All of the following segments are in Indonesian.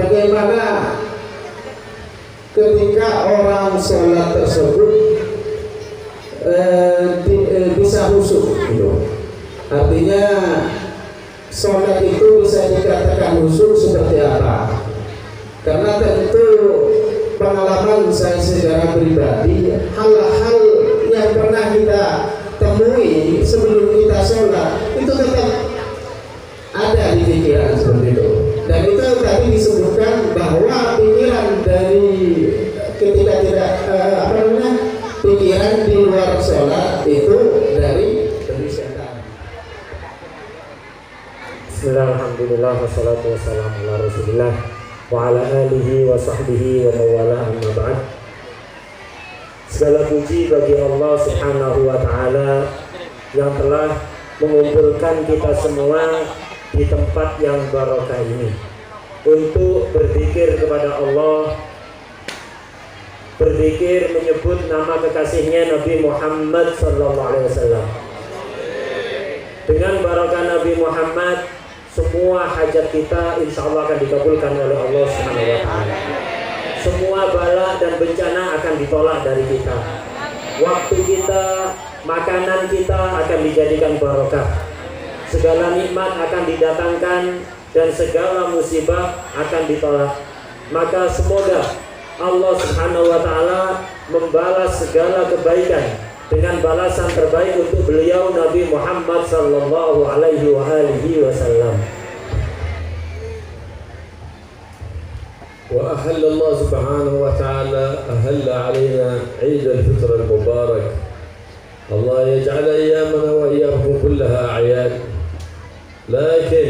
bagaimana ketika orang sholat tersebut bisa khusyuk gitu. Artinya sholat itu bisa dikatakan khusyuk seperti apa? Karena tentu pengalaman saya secara pribadi, hal-hal yang pernah kita temui sebelum kita sholat itu tetap ada di pikiran seperti itu. Dan itu tadi disebutkan bahwa pikiran dari ketika tidak pikiran di luar sholat itu dari setan. Bismillahirrahmanirrahim. Wassalatu wassalamu ala Rasulillah wa ala alihi wa sahbihi wa mawala amma ba'd. Segala puji bagi Allah Subhanahu wa taala yang telah mengumpulkan kita semua di tempat yang barokah ini untuk berzikir kepada Allah, berzikir menyebut nama kekasihnya Nabi Muhammad sallallahu alaihi wasallam. Dengan barokah Nabi Muhammad, semua hajat kita insya Allah akan dikabulkan oleh Allah Subhanahu wa taala. Semua bala dan bencana akan ditolak dari kita. Waktu kita, makanan kita akan dijadikan barokah. Segala nikmat akan didatangkan dan segala musibah akan ditolak. Maka semoga Allah Subhanahu wa taala membalas segala kebaikan dengan balasan terbaik untuk beliau Nabi Muhammad sallallahu alaihi wasallam. وأحل الله سبحانه وتعالى أهل علينا عيد الفطر المبارك. الله يجعل أيامنا وإياكم كلها أعياد، لكن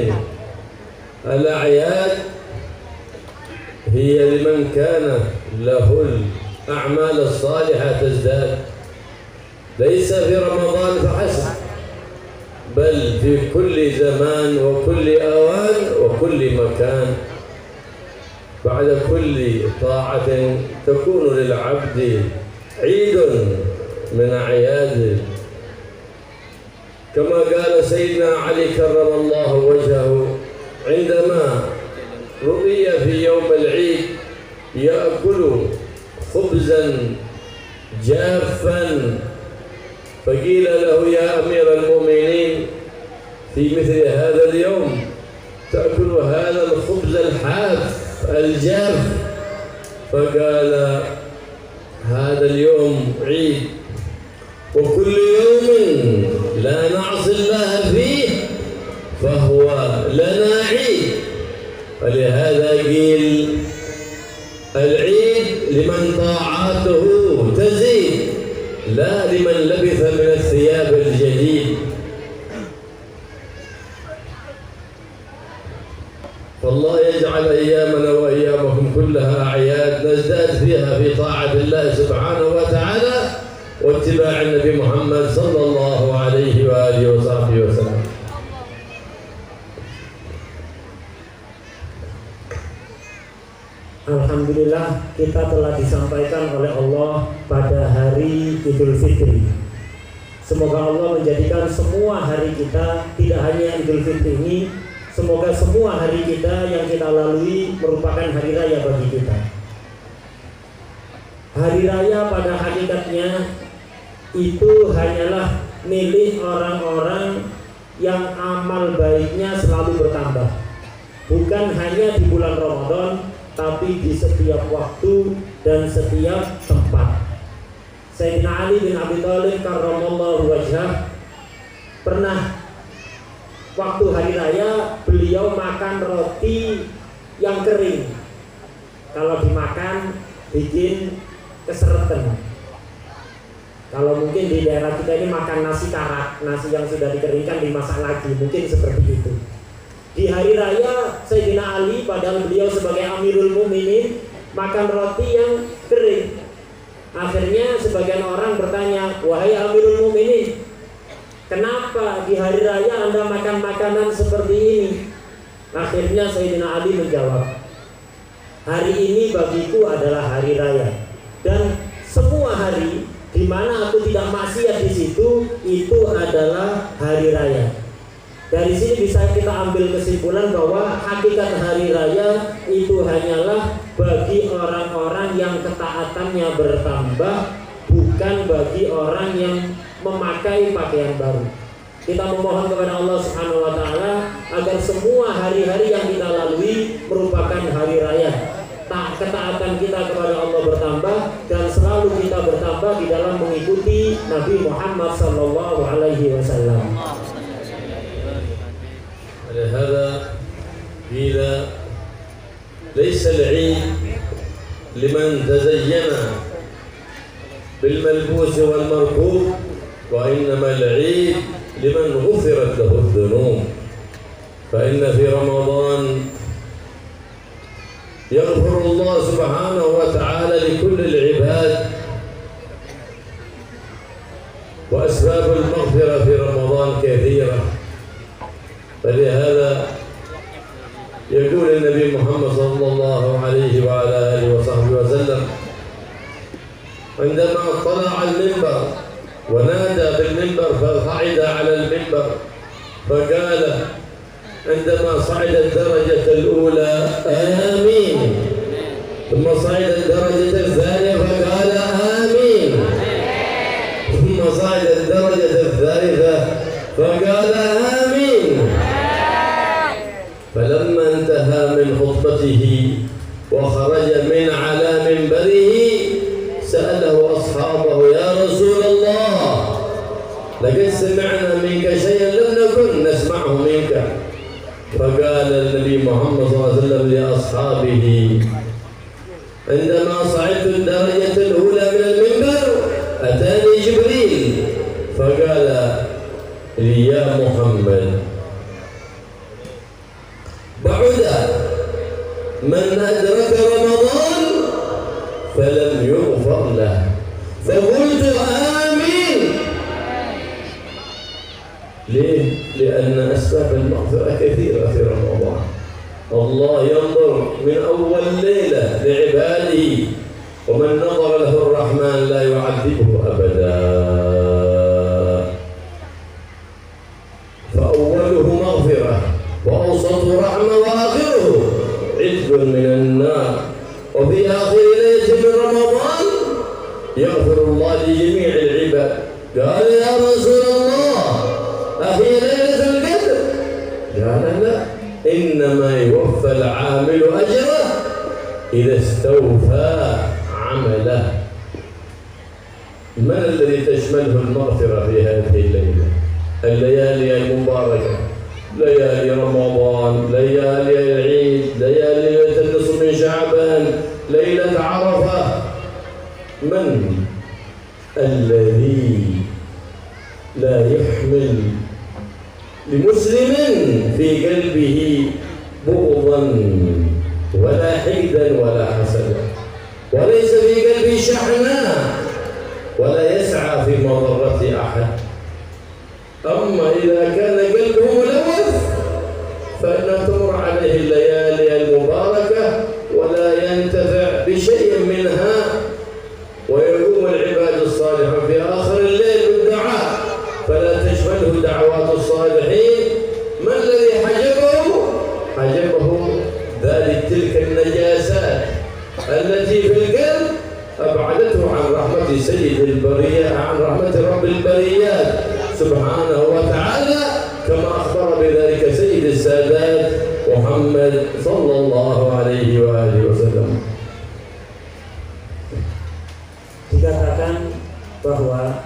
الأعياد هي لمن كان له الأعمال الصالحة تزداد، ليس في رمضان فحسب، بل في كل زمان وكل أوان وكل مكان. بعد كل طاعة تكون للعبد عيد من أعياده، كما قال سيدنا علي كرم الله وجهه عندما رؤي في يوم العيد يأكل خبزا جافا، فقيل له يا أمير المؤمنين في مثل هذا اليوم تأكل هذا الخبز الحاف الجاف؟ فقال هذا اليوم عيد، وكل يوم لا نعصي الله فيه فهو لنا عيد. فلهذا قيل العيد لمن طاعاته تزيد، لا لمن لبث من الثياب الجديد. فالله يجعل أيامنا وأيامكم كلها أعياد نزداد فيها في طاعة الله سبحانه وتعالى واتباع النبي محمد صلى الله عليه وآله وصحبه وسلم. Alhamdulillah, kita telah disampaikan oleh Allah pada hari Idul Fitri. Semoga Allah menjadikan semua hari kita, tidak hanya Idul Fitri ini, semoga semua hari kita yang kita lalui merupakan hari raya bagi kita. Hari raya pada hakikatnya itu hanyalah milik orang-orang yang amal baiknya selalu bertambah. Bukan hanya di bulan Ramadan, tapi di setiap waktu dan setiap tempat. Sayyidina Ali bin Abi Thalib karramallahu wajhah pernah waktu hari raya beliau makan roti yang kering. Kalau dimakan bikin keseretan. Kalau mungkin di daerah kita ini makan nasi karak, nasi yang sudah dikeringkan dimasak lagi, mungkin seperti itu. Di hari raya Sayyidina Ali, padahal beliau sebagai Amirul Mukminin, makan roti yang kering. Akhirnya sebagian orang bertanya, wahai Amirul Mukminin, kenapa di hari raya Anda makan makanan seperti ini? Akhirnya Sayyidina Ali menjawab, hari ini bagiku adalah hari raya, dan semua hari di mana aku tidak maksiat di situ itu adalah hari raya. Dari sini bisa kita ambil kesimpulan bahwa hakikat hari raya itu hanyalah bagi orang-orang yang ketaatannya bertambah, bukan bagi orang yang memakai pakaian baru. Kita memohon kepada Allah Subhanahu wa taala agar semua hari-hari yang kita lalui merupakan hari raya. Ketaatan kita kepada Allah bertambah dan selalu kita bertambah di dalam mengikuti Nabi Muhammad sallallahu alaihi wasallam. لهذا قيل ليس العيد لمن تزين بالملبوس والمركوب، وإنما العيد لمن غفرت له الذنوب. فإن في رمضان يغفر الله سبحانه وتعالى لكل العباد، وأسباب المغفرة في رمضان كثيرة. فلهذا يقول النبي محمد صلى الله عليه وعلى آله وصحبه وسلم عندما طلع المنبر ونادى بالمنبر فصعد على المنبر فقال عندما صعد الدرجة الأولى آمين، ثم صعد الدرجة الثانية فقال آمين، ثم صعد الدرجة الثالثة فقال آمين. فلما انتهى من خطبته وخرج من على منبره سأله أصحابه يا رسول الله لقد سمعنا منك شيئا لم نكن نسمعه منك. فقال النبي محمد صلى الله عليه وسلم لأصحابه عندما صعدت الدرجة الأولى من المنبر أتاني جبريل فقال لي يا محمد بعد من أدرك رمضان فلم يغفر له، فقلت آمين. ليه؟ لأن أسباب المغفرة كثيرة في رمضان. الله ينظر من أول ليلة لعباده، ومن نظر له الرحمن لا يعذبه أبدا. فأوله مغفرة، وأوسطه رحمة، وآخره عتق من النار. وفي آخر ليلة من رمضان يغفر الله لجميع العباد. قال يا رسول الله أهي ليلة القدر؟ قال لا، إنما يوفى العامل أجره إذا استوفى عمله. من الذي تشمله المغفرة في هذه الليلة؟ الليالي المباركة، ليالي رمضان، ليالي العيد، ليالي ليلة النصف من شعبان، ليلة عرفة. من الذي لا يحمل لمسلم في قلبه بغضا ولا حقدا ولا حسدا، وليس في قلبه شحنا، ولا يسعى في مضرة أحد؟ أما إذا كان قلبه ملوث فإنه تمر عليه الليالي المباركة ولا ينتفع بشيء منها، ويقوم العباد الصالحون في آخر الليل بالدعاء فلا تشمله دعوات الصالحين. ما الذي حجبه؟ حجبه ذلك تلك النجاسات التي في القلب أبعدته عن رحمة سيد البرية، عن رحمة رب البريات سبحانه وتعالى، كما أخبر بذلك سيد السادات محمد صلى الله عليه وآله وسلم. Dikatakan bahwa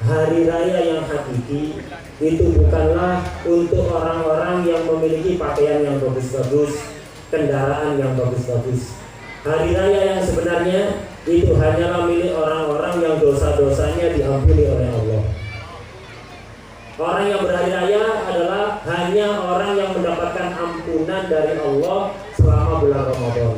hari raya yang hakiki itu bukanlah untuk orang-orang yang memiliki pakaian yang bagus-bagus, kendaraan yang bagus-bagus. Hari raya yang sebenarnya itu hanyalah milik orang-orang yang dosa-dosanya diampuni oleh Allah. Orang yang berhari raya adalah hanya orang yang mendapatkan ampunan dari Allah selama bulan Ramadan.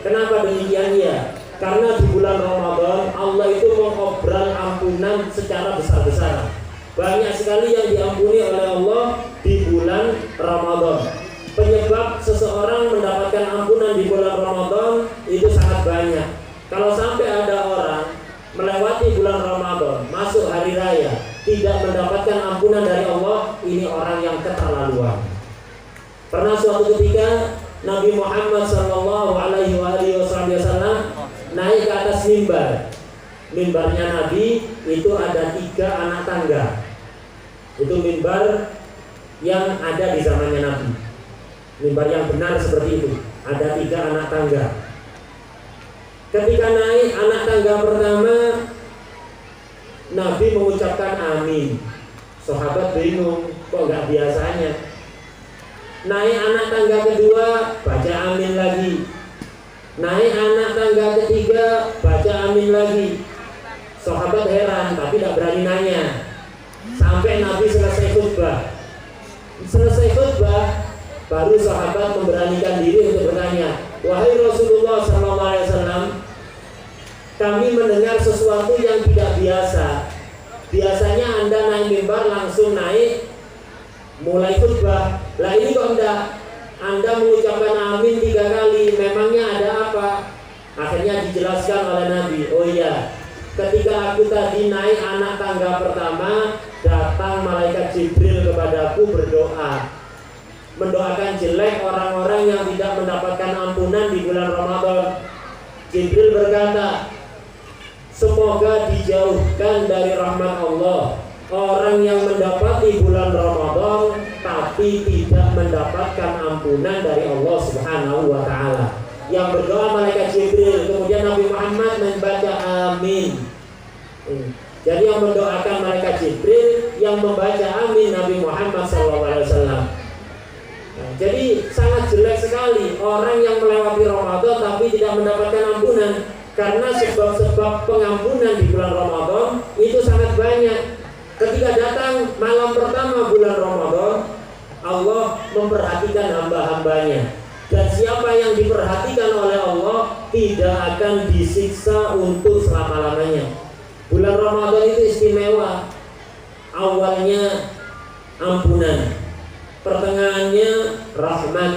Kenapa demikian ya? Karena di bulan Ramadan Allah itu mengobral ampunan secara besar-besaran. Banyak sekali yang diampuni oleh Allah di bulan Ramadan. Penyebab seseorang mendapatkan ampunan di bulan Ramadan itu sangat banyak. Kalau sampai ada orang melewati bulan Ramadan, masuk hari raya, tidak mendapatkan ampunan dari Allah, ini orang orang yang keterlaluan. Pernah suatu ketika Nabi Muhammad Sallallahu Alaihi Wasallam naik ke atas mimbar. Mimbarnya Nabi itu ada 3 anak tangga. Itu mimbar yang ada di zamannya Nabi. Mimbar yang benar seperti itu. Ada 3 anak tangga. Ketika naik anak tangga pertama, Nabi mengucapkan amin. Sahabat bingung, kok nggak biasanya. Naik anak tangga kedua, baca amin lagi. Naik anak tangga ketiga, baca amin lagi. Sahabat heran, tapi tidak berani nanya. Sampai Nabi selesai khutbah. Selesai khutbah, baru sahabat memberanikan diri untuk bertanya, wahai Rasulullah SAW, kami mendengar sesuatu yang tidak biasa. Biasanya Anda naik mimbar langsung naik, mulai khutbah. Lah ini kok enggak? Anda mengucapkan amin 3 kali. Memangnya ada apa? Akhirnya dijelaskan oleh Nabi. Oh iya, ketika aku tadi naik anak tangga pertama, datang malaikat Jibril kepadaku berdoa, mendoakan jelek orang-orang yang tidak mendapatkan ampunan di bulan Ramadan. Jibril berkata, semoga dijauhkan dari rahmat Allah orang yang mendapati bulan Ramadan tapi tidak mendapatkan ampunan dari Allah Subhanahu wa Ta'ala. Yang berdoa malaikat Jibril, kemudian Nabi Muhammad membaca amin. Jadi yang mendoakan malaikat Jibril, yang membaca amin Nabi Muhammad SAW. Jadi sangat jelek sekali orang yang melewati Ramadan tapi tidak mendapatkan ampunan. Karena sebab-sebab pengampunan di bulan Ramadan itu sangat banyak. Ketika datang malam pertama bulan Ramadan, Allah memperhatikan hamba-hambanya. Dan siapa yang diperhatikan oleh Allah tidak akan disiksa untuk selama-lamanya. Bulan Ramadan itu istimewa. Awalnya ampunan, pertengahannya rahmat.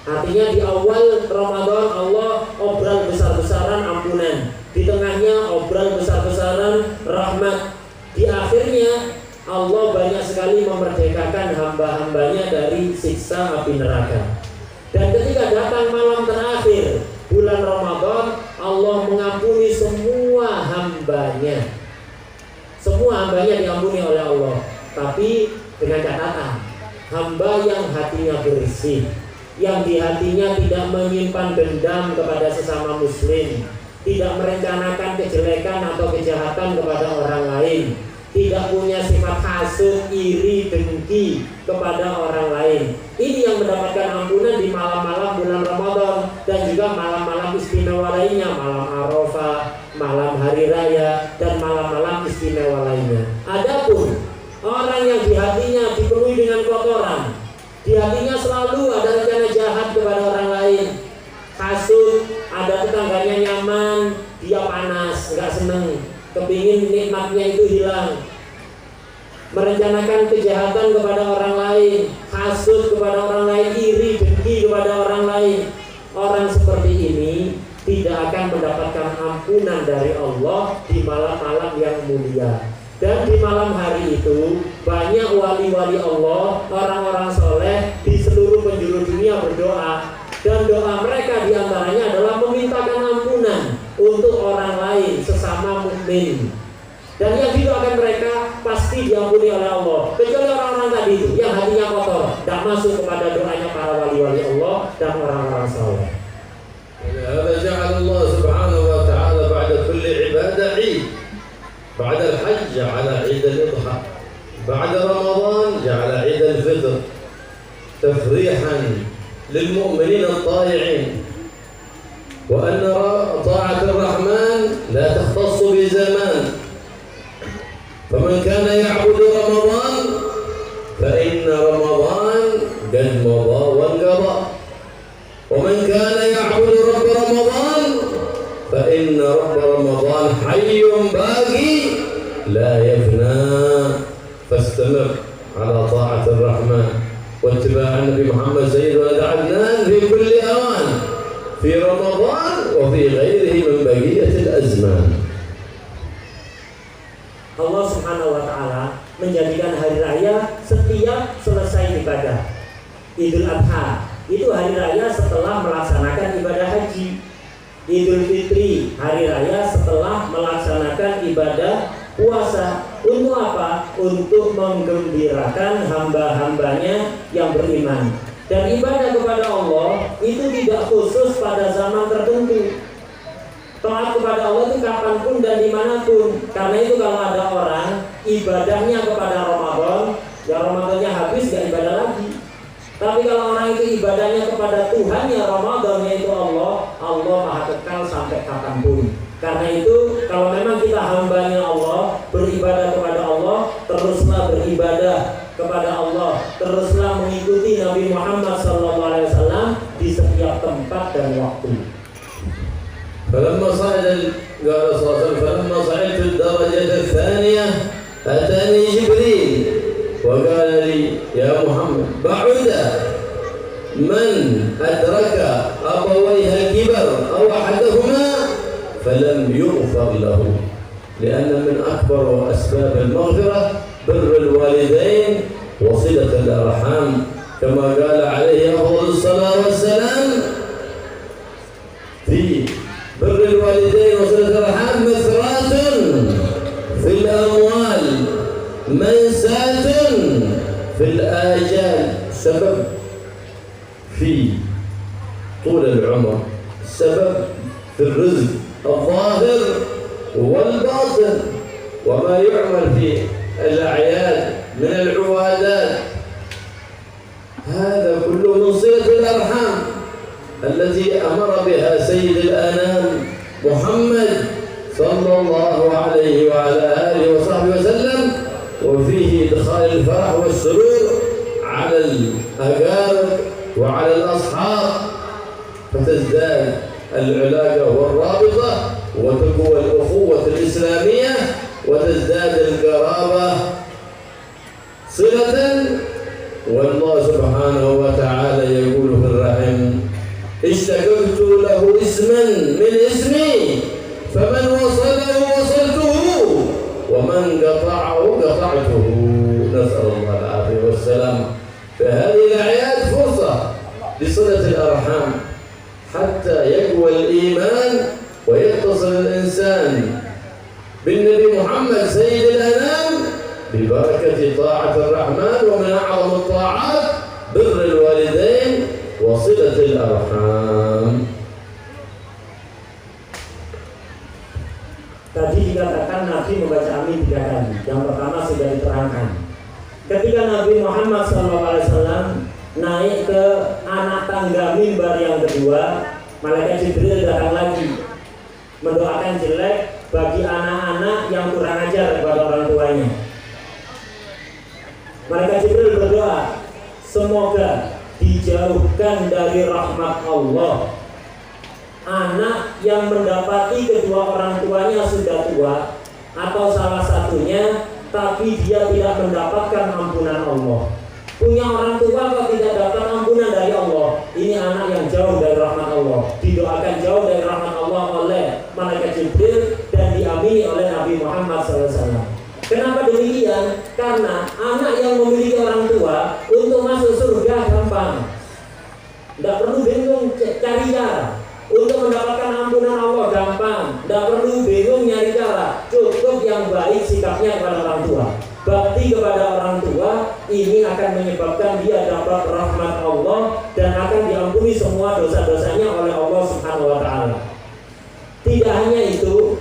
Artinya di awal Ramadan Allah obral besar-besaran ampunan, di tengahnya obral besar-besaran rahmat, di akhirnya Allah banyak sekali memerdekakan hamba-hambanya dari siksa api neraka. Dan ketika datang malam terakhir bulan Ramadan, Allah mengampuni semua hambanya. Semua hambanya diampuni oleh Allah, tapi dengan catatan, hamba yang hatinya bersih, yang di hatinya tidak menyimpan dendam kepada sesama muslim, tidak merencanakan kejelekan atau kejahatan kepada orang lain, tidak punya sifat hasud, iri, dengki kepada orang lain. Ini yang mendapatkan ampunan di malam-malam bulan Ramadan dan juga malam-malam istimewa lainnya, malam Arafah, malam hari raya, dan malam-malam istimewa lainnya. Adapun orang yang di hatinya dipenuhi dengan kotoran, di hatinya selalu ada rencana jahat kepada orang lain, hasud, ada tetangganya nyaman, dia panas, nggak seneng, kepingin nikmatnya itu hilang, merencanakan kejahatan kepada orang lain, hasud kepada orang lain, iri, dengki kepada orang lain. Orang seperti ini tidak akan mendapatkan ampunan dari Allah di malam-malam yang mulia. Dan di malam hari itu banyak wali-wali Allah, orang-orang soleh di seluruh penjuru dunia berdoa. Dan doa mereka diantaranya adalah memintakan ampunan untuk orang lain sesama mukmin. Dan yang didoakan mereka pasti diampuni oleh Allah. Kecuali orang-orang tadi itu yang hatinya kotor, tidak masuk kepada doanya para wali-wali Allah dan orang-orang soleh. هذا جعل الله سبحانه وتعالى بعد كل عبادة عيد. بعد الحج جعل عيد الأضحى، بعد رمضان جعل عيد الفطر تفريحا للمؤمنين الطائعين، وأن طاعة الرحمن لا تختص بزمان، فمن كان يعبد رمضان فإن رمضان قد مضى وانقضى، ومن كان يعبد رب رمضان فإن رب رمضان حي باقي لا يفنى. فاستمر على طاعة الرحمن واتباع النبي محمد سيد ولد عدنان في كل أوان، في رمضان وفي غيره من بقية الأزمان. Allah Subhanahu wa Ta'ala menjadikan hari raya setiap selesai ibadah. Idul Adha itu hari raya setelah melaksanakan ibadah haji. Idul Fitri hari raya setelah melaksanakan ibadah puasa. Untuk apa? Untuk menggembirakan hamba-hambanya yang beriman. Dan ibadah kepada Allah itu tidak khusus pada zaman tertentu. Taat kepada Allah itu kapanpun dan dimanapun. Karena itu kalau ada orang ibadahnya kepada Ramadan, ya Ramadannya habis gak ibadah lagi. Tapi kalau orang itu ibadahnya kepada Tuhan ya Ramadan, yaitu Allah, Allah maha kekal sampai kapanpun. Karena itu kalau memang kita hambanya Allah, beribadah kepada Allah, teruslah beribadah kepada Allah, teruslah mengikuti Nabi Muhammad SAW di setiap tempat dan waktu. فلما صعد قال صلى الله عليه وسلم فلما صعدت الدرجة الثانية أتاني جبريل وقال لي يا محمد بعد من أدرك أبويه الكبر أو أحدهما فلم يغفر له لأن من أكبر أسباب المغفرة بر الوالدين وصلة الأرحام كما قال عليه أفضل الصلاة والسلام في بر الوالدين وصلة الأرحام مثرات في الأموال منساة في الآجال سبب في طول العمر سبب في الرزق الظاهر والباطن وما يعمل في الأعياد من العوادات هذا كله من صلة الأرحام التي أمر بها سيد الأنام محمد صلى الله عليه وعلى آله وصحبه وسلم وفيه إدخال الفرح والسرور على الأقارب وعلى الأصحاب فتزداد العلاقة والرابطة وتقوى الأخوة الإسلامية وتزداد القرابة صلة والله سبحانه وتعالى يقول في الرحم اشتققت له اسما من اسمي فمن وصله وصلته ومن قطعه قطعته نسأل الله العافية والسلام فهذه الأعياد فرصة لصلة الأرحام حتى يقوى الإيمان ويتصل الإنسان بالنبي محمد سيد الأنام ببركة طاعة الرحمن ومن أعظم الطاعات بر الوالدين وصلة الأرحام. Tadi dikatakan Nabi membaca amin 3 kali. Yang pertama sudah diterangkan. Ketika Nabi Muhammad SAW naik ke anak tangga mimbar yang kedua, malaikat Jibril datang lagi mendoakan jelek bagi anak-anak yang kurang ajar kepada orang tuanya. Malaikat Jibril berdoa, semoga dijauhkan dari rahmat Allah anak yang mendapati kedua orang tuanya sudah tua atau salah satunya tapi dia tidak mendapatkan ampunan Allah. Punya orang tua kok tidak dapat ampunan dari Allah, ini anak yang jauh dari rahmat Allah, didoakan jauh dari rahmat Allah oleh malaikat Jibril dan diamini oleh Nabi Muhammad SAW. Kenapa demikian? Karena anak yang memiliki orang tua untuk masuk surga gampang, tidak perlu bingung cari cara. Untuk mendapatkan ampunan Allah gampang, tidak perlu bingung nyari cara. Cukup yang baik sikapnya kepada orang tua. Bakti kepada orang tua ini akan menyebabkan dia dapat rahmat Allah dan akan diampuni semua dosa-dosanya oleh Allah Subhanahu wa Ta'ala. Tidak hanya itu,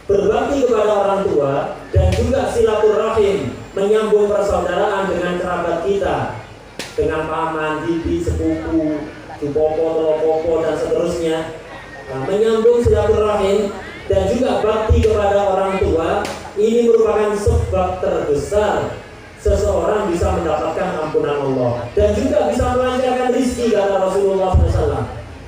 berbakti kepada orang tua dan juga silaturahim, menyambung persaudaraan dengan kerabat kita, dengan paman, bibi, sepupu, Popo, Telopopo dan seterusnya. Menyambung silaturahim dan juga bakti kepada orang tua ini merupakan sebab terbesar seseorang bisa mendapatkan ampunan Allah dan juga bisa melancarkan rezeki, kata Rasulullah SAW.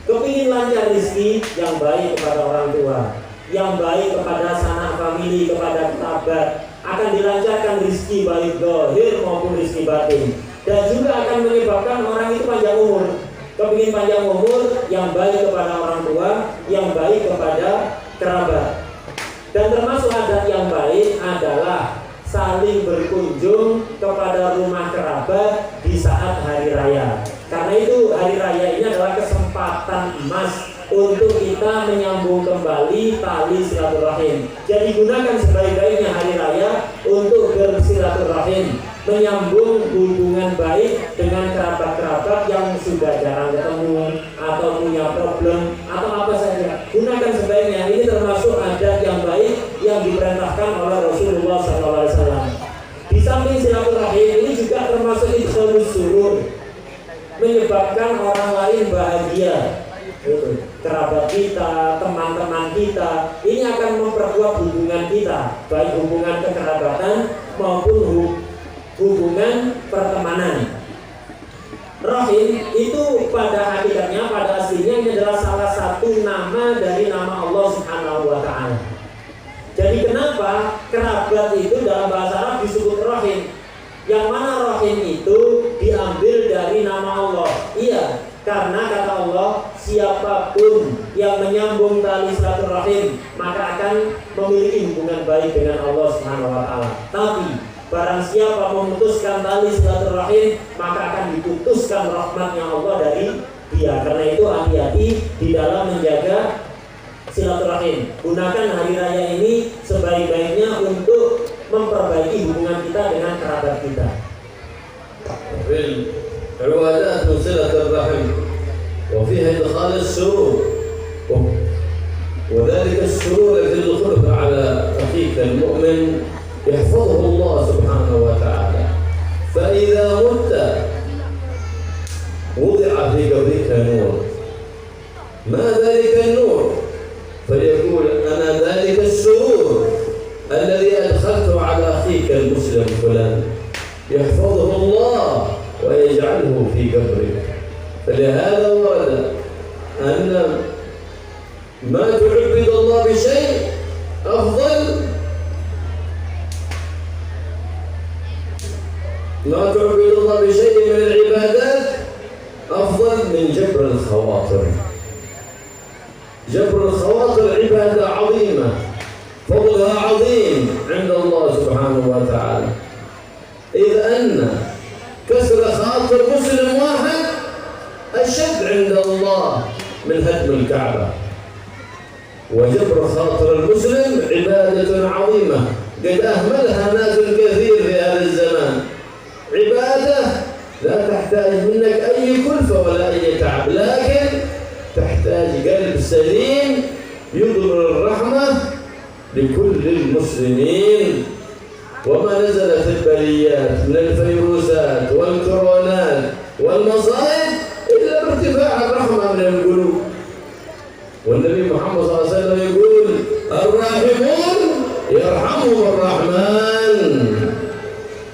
Kepingin lancar rezeki, yang baik kepada orang tua, yang baik kepada sanak famili, kepada kerabat, akan dilancarkan rezeki baik zahir maupun rezeki batin dan juga akan menyebabkan orang itu panjang umur. Kepingin panjang umur, yang baik kepada orang tua, yang baik kepada kerabat. Dan termasuk adat yang baik adalah saling berkunjung kepada rumah kerabat di saat hari raya. Karena itu hari raya ini adalah kesempatan emas untuk kita menyambung kembali tali silaturahim. Jadi gunakan sebaik-baiknya hari raya untuk bersilaturahim, menyambung hubungan baik dengan kerabat-kerabat yang sudah jarang ketemu atau punya problem atau apa saja. Gunakan sebaiknya. Ini termasuk adat yang baik yang diperintahkan oleh Rasulullah SAW. Di samping silaturahim ini juga termasuk idkhalus surur, menyebabkan orang lain bahagia. Kerabat kita, teman-teman kita, ini akan memperkuat hubungan kita, baik hubungan kekerabatan maupun hubungan pertemanan. Rahim itu pada hakikatnya, pada aslinya ini adalah salah satu nama dari nama Allah Subhanahu wa Ta'ala. Jadi kenapa kerabat itu dalam bahasa Arab disebut rahim? Yang mana rahim itu diambil dari nama Allah? Iya, karena kata Allah, siapapun yang menyambung tali silaturahim maka akan memiliki hubungan baik dengan Allah Subhanahu wa Ta'ala. Tapi barang siapa memutuskan tali silaturahim maka akan diputuskan rahmatnya Allah dari dia. Karena itu hati-hati di dalam menjaga silaturahim. Gunakan hari raya ini sebaik-baiknya untuk memperbaiki hubungan kita dengan kerabat kita. العبادات من صلة الرحم وفيها إدخال السرور، وذلك السرور الذي يدخله على أخيك المؤمن يحفظه الله سبحانه وتعالى. فإذا مت وضع في قبرك نور. ما ذلك النور؟ فيقول أنا ذلك السرور الذي أدخلته على أخيك المسلم فلان، يحفظه الله ويجعله في قبرك. فلهذا ورد أن ما تعبد الله بشيء أفضل ما تعبد الله بشيء من العبادات أفضل من جبر الخواطر. جبر الخواطر عبادة عظيمة فضلها عظيم عند الله سبحانه وتعالى، إذ أن كسر خاطر مسلم واحد أشد عند الله من هدم الكعبة. وجبر خاطر المسلم عبادة عظيمة قد أهملها ناس كثير في هذا الزمان. عبادة لا تحتاج منك أي كلفة ولا أي تعب، لكن تحتاج قلب سليم يظهر الرحمة لكل المسلمين. وما نزلت البليات من الفيروسات والكورونات والمصائب إلا بارتفاع الرحمة من القلوب. والنبي محمد صلى الله عليه وسلم يقول الراحمون يرحمهم الرحمن،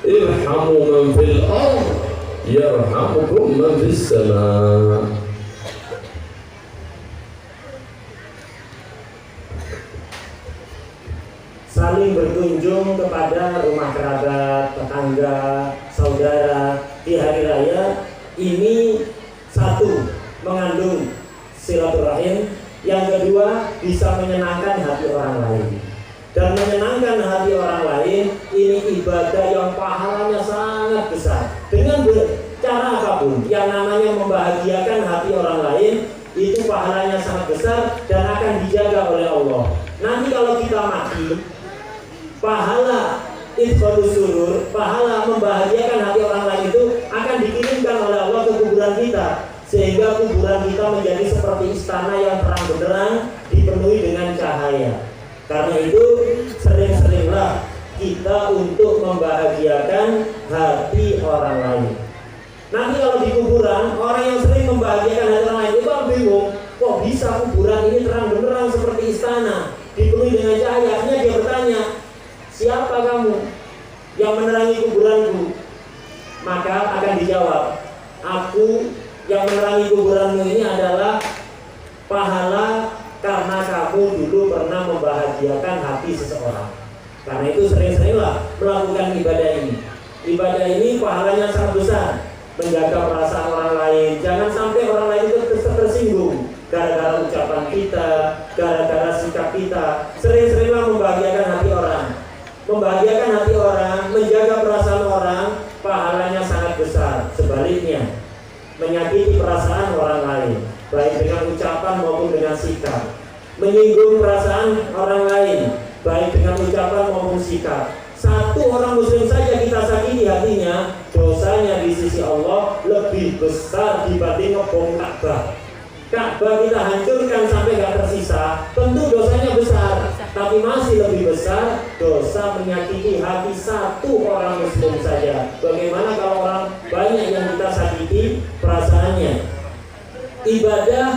ارحموا من في الأرض يرحمكم من في السماء. Saling berkunjung kepada rumah kerabat, tetangga, saudara di hari raya ini satu mengandung silaturahim, yang kedua bisa menyenangkan hati orang lain. Dan menyenangkan hati orang lain ini ibadah yang pahalanya sangat besar. Dengan cara apapun yang namanya membahagiakan hati orang lain itu pahalanya sangat besar dan akan dijaga oleh Allah. Nanti kalau kita mati, pahala idkhalus surur, pahala membahagiakan hati orang lain itu akan dikirimkan oleh Allah ke kuburan kita, sehingga kuburan kita menjadi seperti istana yang terang benderang dipenuhi dengan cahaya. Karena itu sering-seringlah kita untuk membahagiakan hati orang lain. Nanti kalau di kuburan, orang yang sering membahagiakan hati orang lain itu kan bingung, kok bisa kuburan ini terang benderang seperti istana dipenuhi dengan cahaya? Akhirnya dia bertanya, siapa kamu yang menerangi kuburanku? Maka akan dijawab, aku yang menerangi kuburanmu ini adalah pahala karena kamu dulu pernah membahagiakan hati seseorang. Karena itu sering-seringlah melakukan ibadah ini. Ibadah ini pahalanya sangat besar, menjaga perasaan orang lain. Jangan sampai orang lain itu tersinggung gara-gara ucapan kita, gara-gara sikap kita. Sering-seringlah membahagiakan hati orang. Membahagiakan hati orang menjaga perasaan orang pahalanya sangat besar. Sebaliknya, menyakiti perasaan orang lain, baik dengan ucapan maupun dengan sikap, menyinggung perasaan orang lain, baik dengan ucapan maupun sikap. Satu orang muslim saja kita sakiti hatinya, dosanya di sisi Allah lebih besar dibanding ngebom Ka'bah. Ka'bah kita hancurkan sampai gak tersisa, tentu dosanya besar, tapi masih lebih besar dosa menyakiti hati satu orang muslim saja. Bagaimana kalau orang banyak yang kita sakiti perasaannya? Ibadah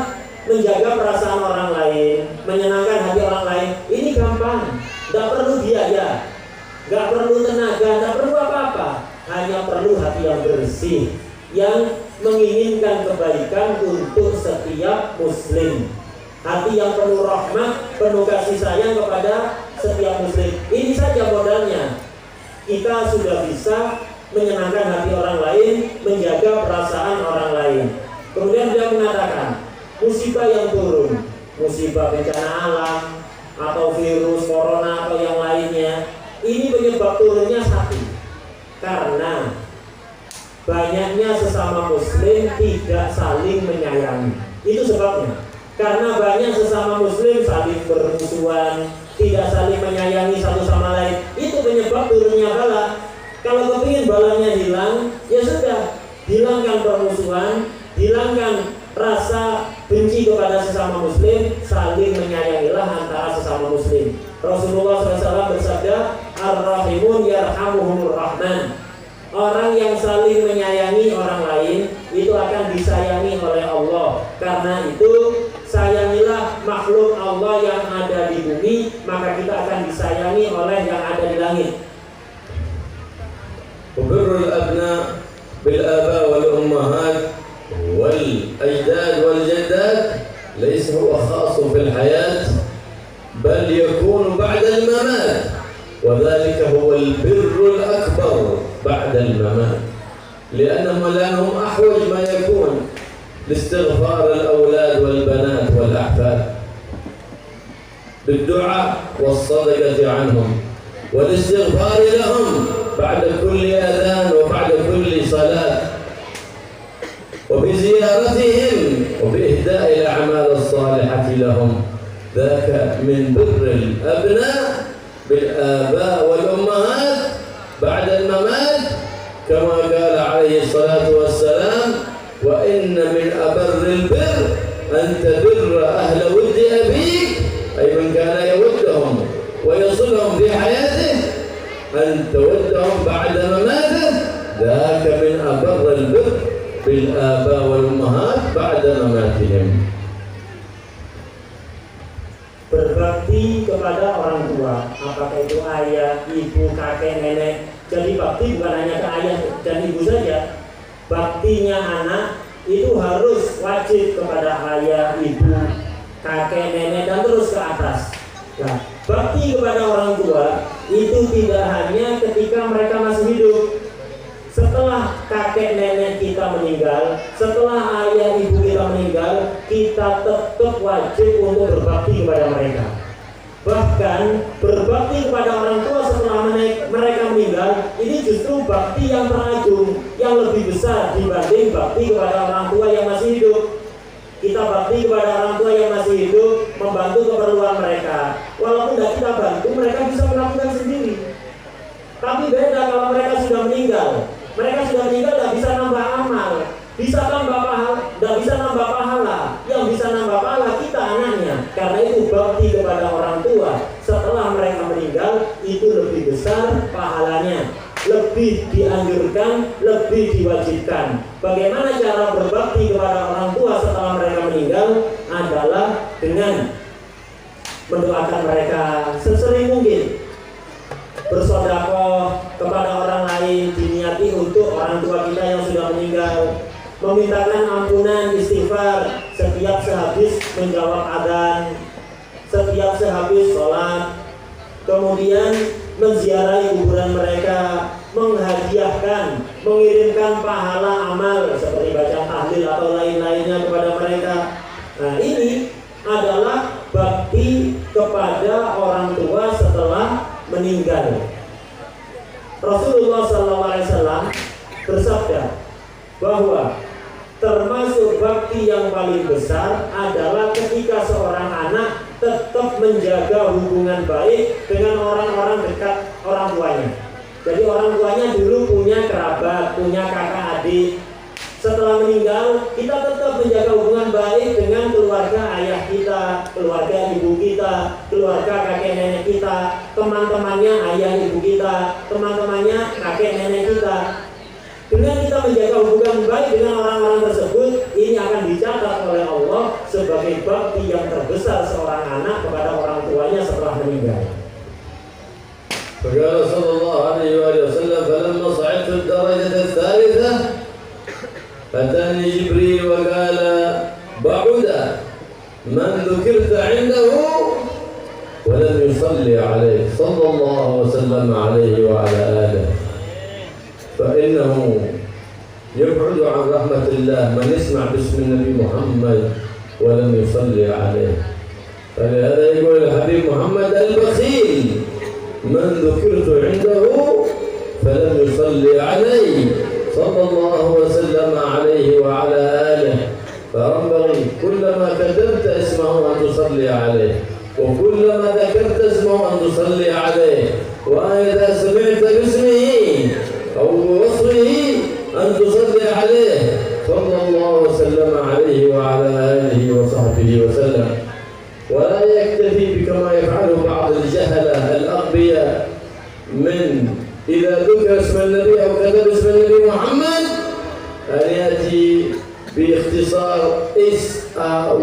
menjaga perasaan orang lain, menyenangkan hati orang lain, ini gampang, gak perlu biaya, gak perlu tenaga, gak perlu apa-apa, hanya perlu hati yang bersih, yang menginginkan kebaikan untuk setiap muslim, hati yang penuh rahmat, penuh kasih sayang kepada setiap muslim. Ini saja modalnya, kita sudah bisa menyenangkan hati orang lain, menjaga perasaan orang lain. Kemudian dia mengatakan, musibah yang turun, musibah bencana alam atau virus corona atau yang lainnya, ini penyebab turunnya satu, karena banyaknya sesama muslim tidak saling menyayangi. Itu sebabnya. Karena banyak sesama muslim saling bermusuhan, tidak saling menyayangi satu sama lain. Itu penyebab turunnya bala. Kalau kepingin balanya hilang, ya sudah, hilangkan permusuhan, hilangkan rasa benci kepada sesama muslim, saling menyayangilah antara sesama muslim. Rasulullah SAW bersabda, Ar-Rahimun yarhamuhumur Rahman. Orang yang saling menyayangi orang lain itu akan disayangi oleh Allah. Karena itu sayangilah makhluk Allah yang ada di bumi, maka kita akan disayangi oleh yang ada di langit. وبر الأبناء بالآباء والأمهات والأجداد والجدات ليس هو خاص في الحياة، بل يكون بعد الممات، وذلك هو البر الأكبر بعد الممات، لأنهم أحوج ما يكون لاستغفار الأولاد والبنات والأحفاد بالدعاء والصدقة عنهم والاستغفار لهم بعد كل أذان وبعد كل صلاة، وبزيارتهم وبإهداء الأعمال الصالحة لهم. ذاك من بر الأبناء بالآباء والأمهات بعد الممات، كما قال عليه الصلاة والسلام: وإن من أبر البر أن تبر أهل ود أبيك، أي من كان يودهم ويصلهم في حياته، أن تودهم بعد مماته. ذاك من أبر البر بالآباء والأمهات بعد مماتهم. Berbakti kepada orang tua, apakah itu ayah, ibu, kakek, nenek. Jadi bakti bukan hanya ke ayah dan ibu saja. Baktinya anak itu harus wajib kepada ayah, ibu, kakek, nenek, dan terus ke atas. Nah, bakti kepada orang tua itu tidak hanya ketika mereka masih hidup. Setelah kakek nenek kita meninggal, setelah ayah ibu kita meninggal, kita tetap wajib untuk berbakti kepada mereka. Bahkan berbakti kepada orang tua setelah mereka meninggal, ini justru bakti yang teragung, yang lebih besar dibanding bakti kepada orang tua yang masih hidup. Kita bakti kepada orang tua yang masih hidup, membantu keperluan mereka. Walaupun tidak kita bantu, mereka bisa melakukan sendiri. Tapi beda kalau mereka sudah meninggal. Mereka sudah meninggal, tidak bisa nambah amal, bisa tambah pahala, tidak bisa nambah pahala. Yang bisa nambah pahala kita anaknya. Karena itu bakti kepada orang tua setelah mereka meninggal itu lebih besar pahalanya, lebih dianjurkan, lebih diwajibkan. Bagaimana cara berbakti kepada orang tua setelah mereka meninggal? Adalah dengan mendoakan mereka sesering mungkin, bersedekah kepada orang lain, diniati untuk orang tua kita yang sudah meninggal, memintakan ampunan, istighfar setiap sehabis menjawab adzan, setiap sehabis sholat, kemudian menziarahi kuburan mereka, menghadiahkan, mengirimkan pahala amal seperti baca tahlil atau lain-lainnya kepada mereka. Nah, ini adalah bakti kepada orang tua setelah meninggal. Rasulullah bahwa termasuk bakti yang paling besar adalah ketika seorang anak tetap menjaga hubungan baik dengan orang-orang dekat orang tuanya. Jadi orang tuanya dulu punya kerabat, punya kakak adik. Setelah meninggal, kita tetap menjaga hubungan baik dengan keluarga ayah kita, keluarga ibu kita, keluarga kakek nenek kita, teman-temannya ayah ibu kita, teman-temannya kakek nenek kita. Dengan kita menjaga hubungan baik dengan orang-orang tersebut, ini akan dicatat oleh Allah sebagai bakti yang terbesar seorang anak kepada orang tuanya setelah meninggal. فقال صلى الله عليه وآله وسلم فلما صعدت الدرجة الثالثة أتاني جبريل وقال بعد من ذكرت عنده ولم يصلي عليه صلى الله وسلم عليه وعلى آله فإنه يبعد عن رحمة الله من يسمع باسم النبي محمد ولم يصلي عليه. فلهذا يقول الحبيب محمد البخيل من ذكرت عنده فلم يصلي عليه صلى الله وسلم عليه وعلى آله. فينبغي كلما كتبت اسمه أن تصلي عليه وكلما ذكرت اسمه أن تصلي عليه وإذا سمعت باسمه أو بوصفه أن تصلي عليه صلى الله وسلم عليه وعلى آله وصحبه وسلم. ولا يكتفي بكما يفعله بعض الجهلة الأغبياء من إذا ذكر اسم النبي أو كتب اسم النبي محمد أن يأتي باختصار SAW.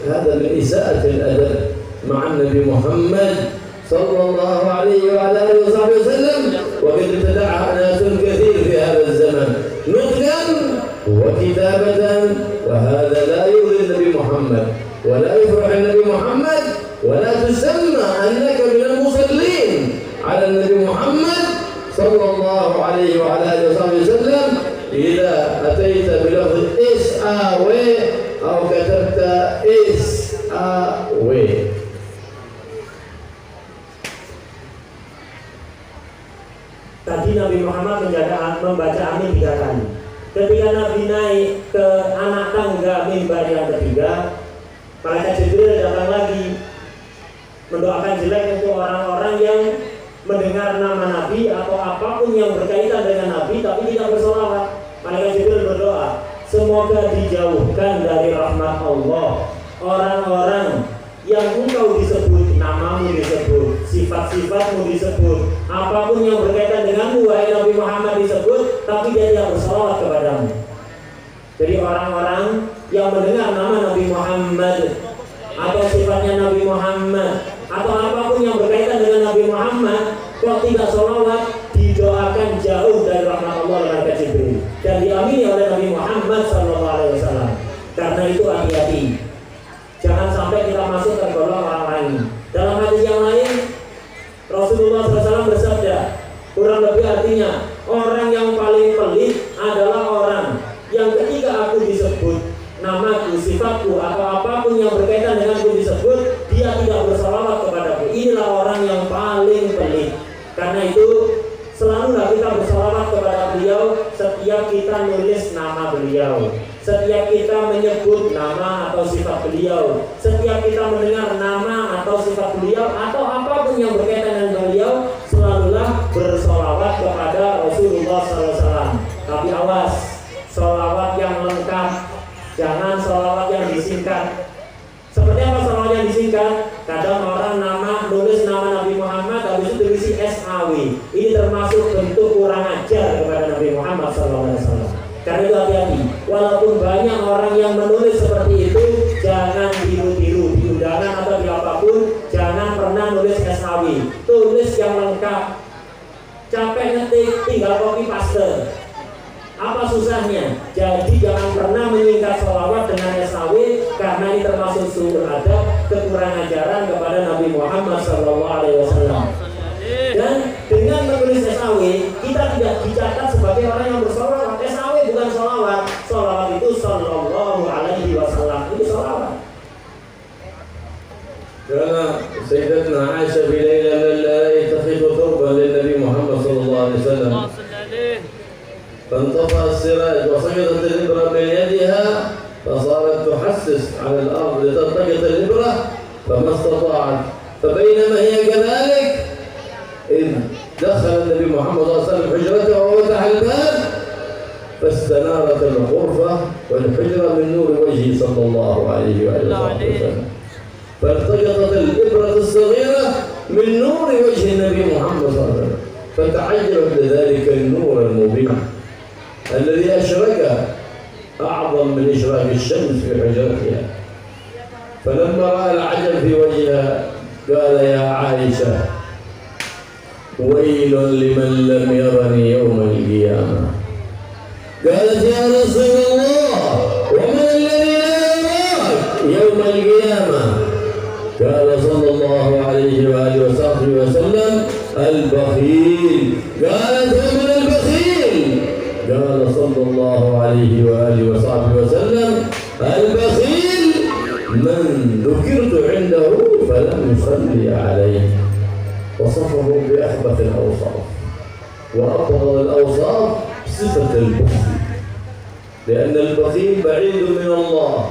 هذا من إساءة الأدب مع النبي محمد صلى الله عليه وعلى آله وصحبه وسلم. وقد ابتدعها ناس كثير في هذا الزمن نطقا وكتابة، وهذا لا يرضي النبي محمد ولا يفرح النبي محمد ولا تسمى أنك من المصلين على النبي محمد صلى الله عليه وعلى آله وصحبه وسلم إذا أتيت بلفظ SAW أو كتبت SAW. Tadi Nabi Muhammad membaca amin 3 kali. Ketika Nabi naik ke anak tangga mimbar yang ketiga, malaikat Jibril datang lagi mendoakan jelek untuk orang-orang yang mendengar nama Nabi atau apapun yang berkaitan dengan Nabi tapi tidak bersolawat. Malaikat Jibril berdoa, semoga dijauhkan dari rahmat Allah orang-orang yang engkau disebut, namamu disebut, sifat-sifatmu disebut, apapun yang berkaitan denganmu wahai Nabi Muhammad disebut, tapi dia tidak bersolawat kepadamu. Jadi orang-orang yang mendengar nama Nabi Muhammad atau sifatnya Nabi Muhammad atau apapun yang berkaitan dengan Nabi Muhammad kok tidak sholawat, didoakan jauh dari rahmat Allah dan Jibril dan diamini oleh Nabi Muhammad SAW. Karena itu hati-hati, jangan sampai kita masuk tergolong orang lain. Dalam hadis yang lain Rasulullah SAW bersabda, kurang lebih artinya orang yang paling pelit adalah orang yang ketika aku disebut namaku, sifatku atau apapun yang berkaitan denganku disebut, dia tidak bersalawat kepadaku. Inilah orang yang paling pelit. Karena itu selalulah kita bersalawat kepada beliau setiap kita nulis nama beliau, setiap kita menyebut nama atau sifat beliau, setiap kita mendengar nama atau sifat beliau atau apapun yang berkaitan dengan beliau, selalulah bersalawat kepada Rasulullah SAW. Tapi awas, salawat yang lengkap, jangan salawat yang disingkat. Seperti apa salawat yang disingkat? Kadang orang nulis nama Nabi Muhammad habis itu tulis SAW. Ini termasuk bentuk kurang ajar kepada Nabi Muhammad SAW. Karena itu hati-hati. Walaupun banyak orang yang menulis seperti itu, jangan tiru-tiru di undangan atau di apapun. Jangan pernah nulis SAW. Tulis yang lengkap. Capek ngetik, tinggal copy paste. Apa susahnya? Jadi jangan pernah menyingkat sholawat dengan SAW, karena ini termasuk suul adab, kekurangan ajaran kepada Nabi Muhammad SAW. Dan dengan menulis SAW, kita tidak dicatat sebagai orang yang bersolawat. SAW bukan sholawat. Sholawat itu sallallahu alaihi wasallam, itu sholawat. Karena Sayyidatuna Aisyah fi laila min al-laili takhifu thawban lin Nabi Muhammad sallallahu alaihi wasallam. فانطفأ السراج سقطت الإبرة من يدها فصارت تحسس على الأرض لتلتقط الإبرة فما استطاعت. فبينما هي كذلك إذ دخل النبي محمد صلى الله عليه وسلم حجرته وفتح الباب فاستنارت الغرفة والحجرة من نور وجهه صلى الله عليه وآله وسلم، فالتقطت الإبرة الصغيرة من نور وجه النبي محمد صلى الله عليه وسلم، فتعجبت لذلك النور المبين الذي أشرق أعظم من إشراق الشمس في حجرتها. فلما رأى العجب في وجهها قال يا عائشة ويل لمن لم يرني يوم القيامة. قالت يا رسول الله ومن الذي لا يراك يوم القيامة؟ قال صلى الله عليه وآله وصحبه وسلم البخيل. قالت ومن البخيل؟ قال صلى الله عليه وآله وصحبه وسلم البخيل من ذكرت عنده فلم يصلي عليه. وصفه بأخبث الأوصاف وأبغض الأوصاف صفة البخل، لأن البخيل بعيد من الله،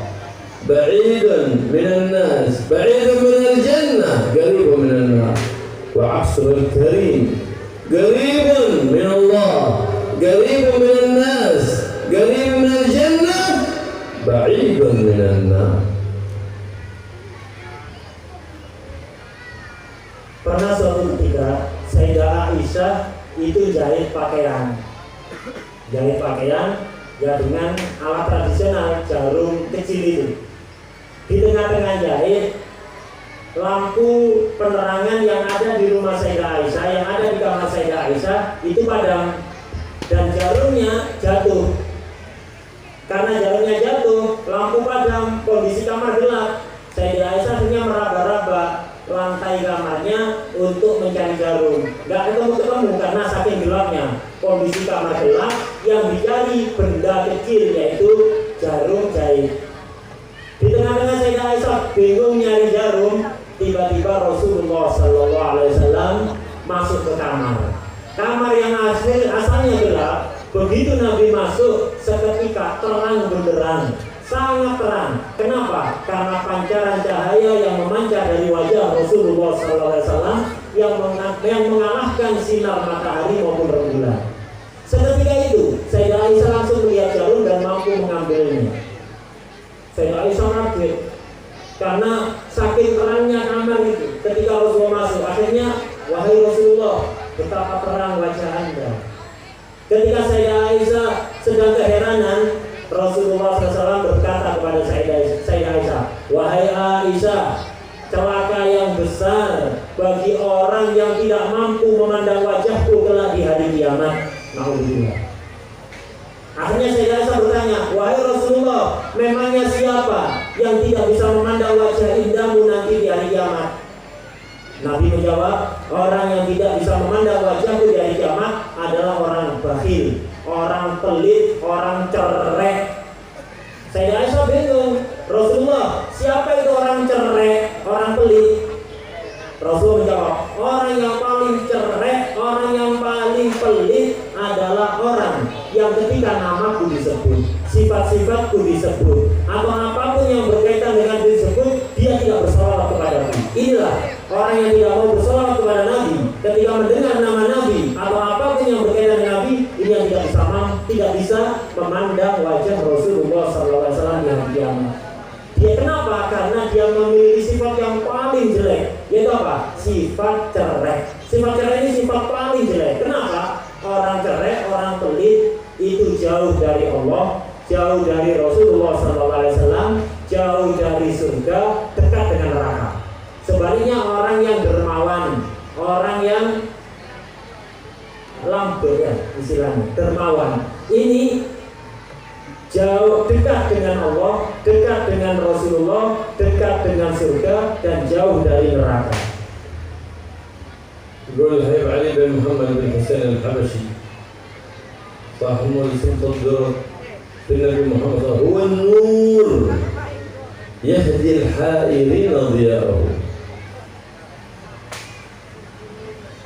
بعيد من الناس، بعيد من الجنة، قريب من النار. وعكسه الكريم قريب من الله، قريب من الناس، قريب من الجنة، بعيد من النار. Pernah suatu ketika Sayyidah Aisyah itu jahit pakaian ya dengan alat tradisional jarum kecil itu. Di tengah-tengah jahit, lampu penerangan yang ada di rumah Sayyidah Aisyah, yang ada di kamar Sayyidah Aisyah itu padam dan jarumnya jatuh. Karena jarumnya jatuh, lampu padam, kondisi kamar gelap. Sayyidah Aisyah akhirnya meraba-raba lantai kamarnya untuk mencari jarum. Gak ketemu karena saking gelapnya. Kondisi kamar gelap, yang dicari benda kecil yaitu jarum jahit. Di tengah-tengah Sayyidah Aisyah bingung nyari jarum, tiba-tiba Rasulullah SAW masuk ke kamar. Kamar yang asalnya gelap, begitu Nabi masuk seketika terang benderang, sangat terang. Kenapa? Karena pancaran cahaya yang memancar dari wajah Rasulullah SAW yang mengalahkan sinar matahari maupun rembulan. Seketika itu Sayyidah Aisyah langsung melihat jarum dan mampu mengambilnya. Sayyidah Aisyah kaget karena saking terangnya kamar itu. Ketika Rasulullah masuk, akhirnya wahai Rasulullah, betapa terang wajah Anda. Ketika Sayyidah Aisyah sedang keheranan, Rasulullah SAW berkata kepada Sayyidah Aisyah, wahai Aisyah, celaka yang besar bagi orang yang tidak mampu memandang wajahku kelak di hari kiamat. Nauzubillah. Akhirnya Sayyidah Aisyah bertanya, wahai Rasulullah, memangnya siapa yang tidak bisa memandang wajah indahmu nanti di hari kiamat? Nabi menjawab, orang yang tidak bisa memandang wajahku di hari kiamat adalah orang bakhil, orang pelit, orang cerek. Sayyidah Aisyah bingung, Rasulullah, siapa itu orang cerek, orang pelit? Rasul menjawab, orang yang paling cerek, orang yang paling pelit adalah orang yang ketika namaku disebut, sifat-sifatku disebut, atau apapun yang berkaitan dengan disebut, dia tidak bersalawat kepadaku. Inilah orang yang tidak mau bersalawat kepada Nabi. Ketika mendengar nama Nabi atau apapun yang berkaitan dengan Nabi, ini yang tidak bisa memandang wajah Rasulullah SAW di hari kiamat. Dia kenapa? Karena dia memiliki sifat yang paling jelek, yaitu apa? Sifat cerek. Sifat cerek ini sifat paling jelek. Kenapa? Orang cerek, orang pelit itu jauh dari Allah, jauh dari Rasulullah SAW, jauh dari surga, dekat dengan neraka. Sebaliknya orang yang dermawan, orang yang lambe ya istilahnya, dermawan, ini jauh dekat dengan Allah, dekat dengan Rasulullah, dekat dengan surga, dan jauh dari neraka. يقول الحبيب علي بن محمد بن حسين الحبشي صاحب مؤلف الدرر في النبي محمد هو النور يهدي الحائرين ضياءه.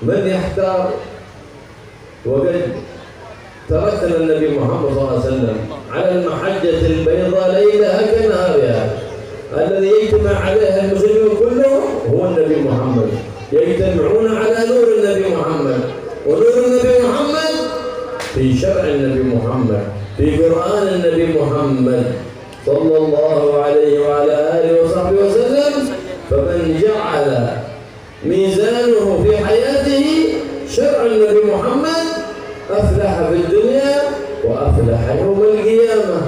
من يحتار وقد تركنا النبي محمد صلى الله عليه وسلم على المحجة البيضاء ليلها كنهارها الذي يجتمع عليها المسلمون كلهم هو النبي محمد، يجتمعون على نور النبي محمد، ونور النبي محمد في شرع النبي محمد، في قرآن النبي محمد صلى الله عليه وعلى آله وصحبه وسلم. فمن جعل ميزانه في حياته شرع النبي محمد أفلح في الدنيا وأفلح يوم القيامة.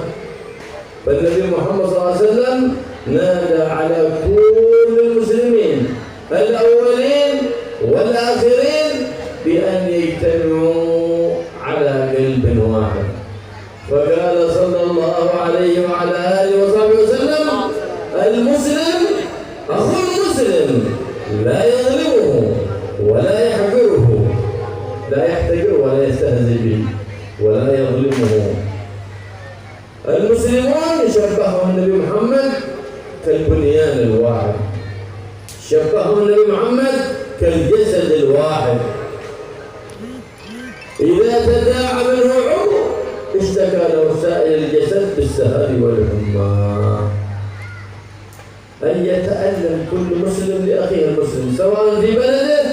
فالنبي محمد صلى الله عليه وسلم نادى على كل المسلمين الأولين والآخرين بأن يجتمعوا على قلب واحد، فقال صلى الله عليه وعلى آله وصحبه وسلم: المسلم أخو المسلم لا يظلمه ولا يحقره، لا يحتقره ولا يستهزئ به ولا يظلمه. المسلمون شبههم النبي محمد كالبنيان الواحد، شبههم النبي محمد كالجسد الواحد، إذا تداعى منه عضو اشتكى له سائر الجسد بالسهر والحمى. أن يتألم كل مسلم لأخيه المسلم سواء في بلده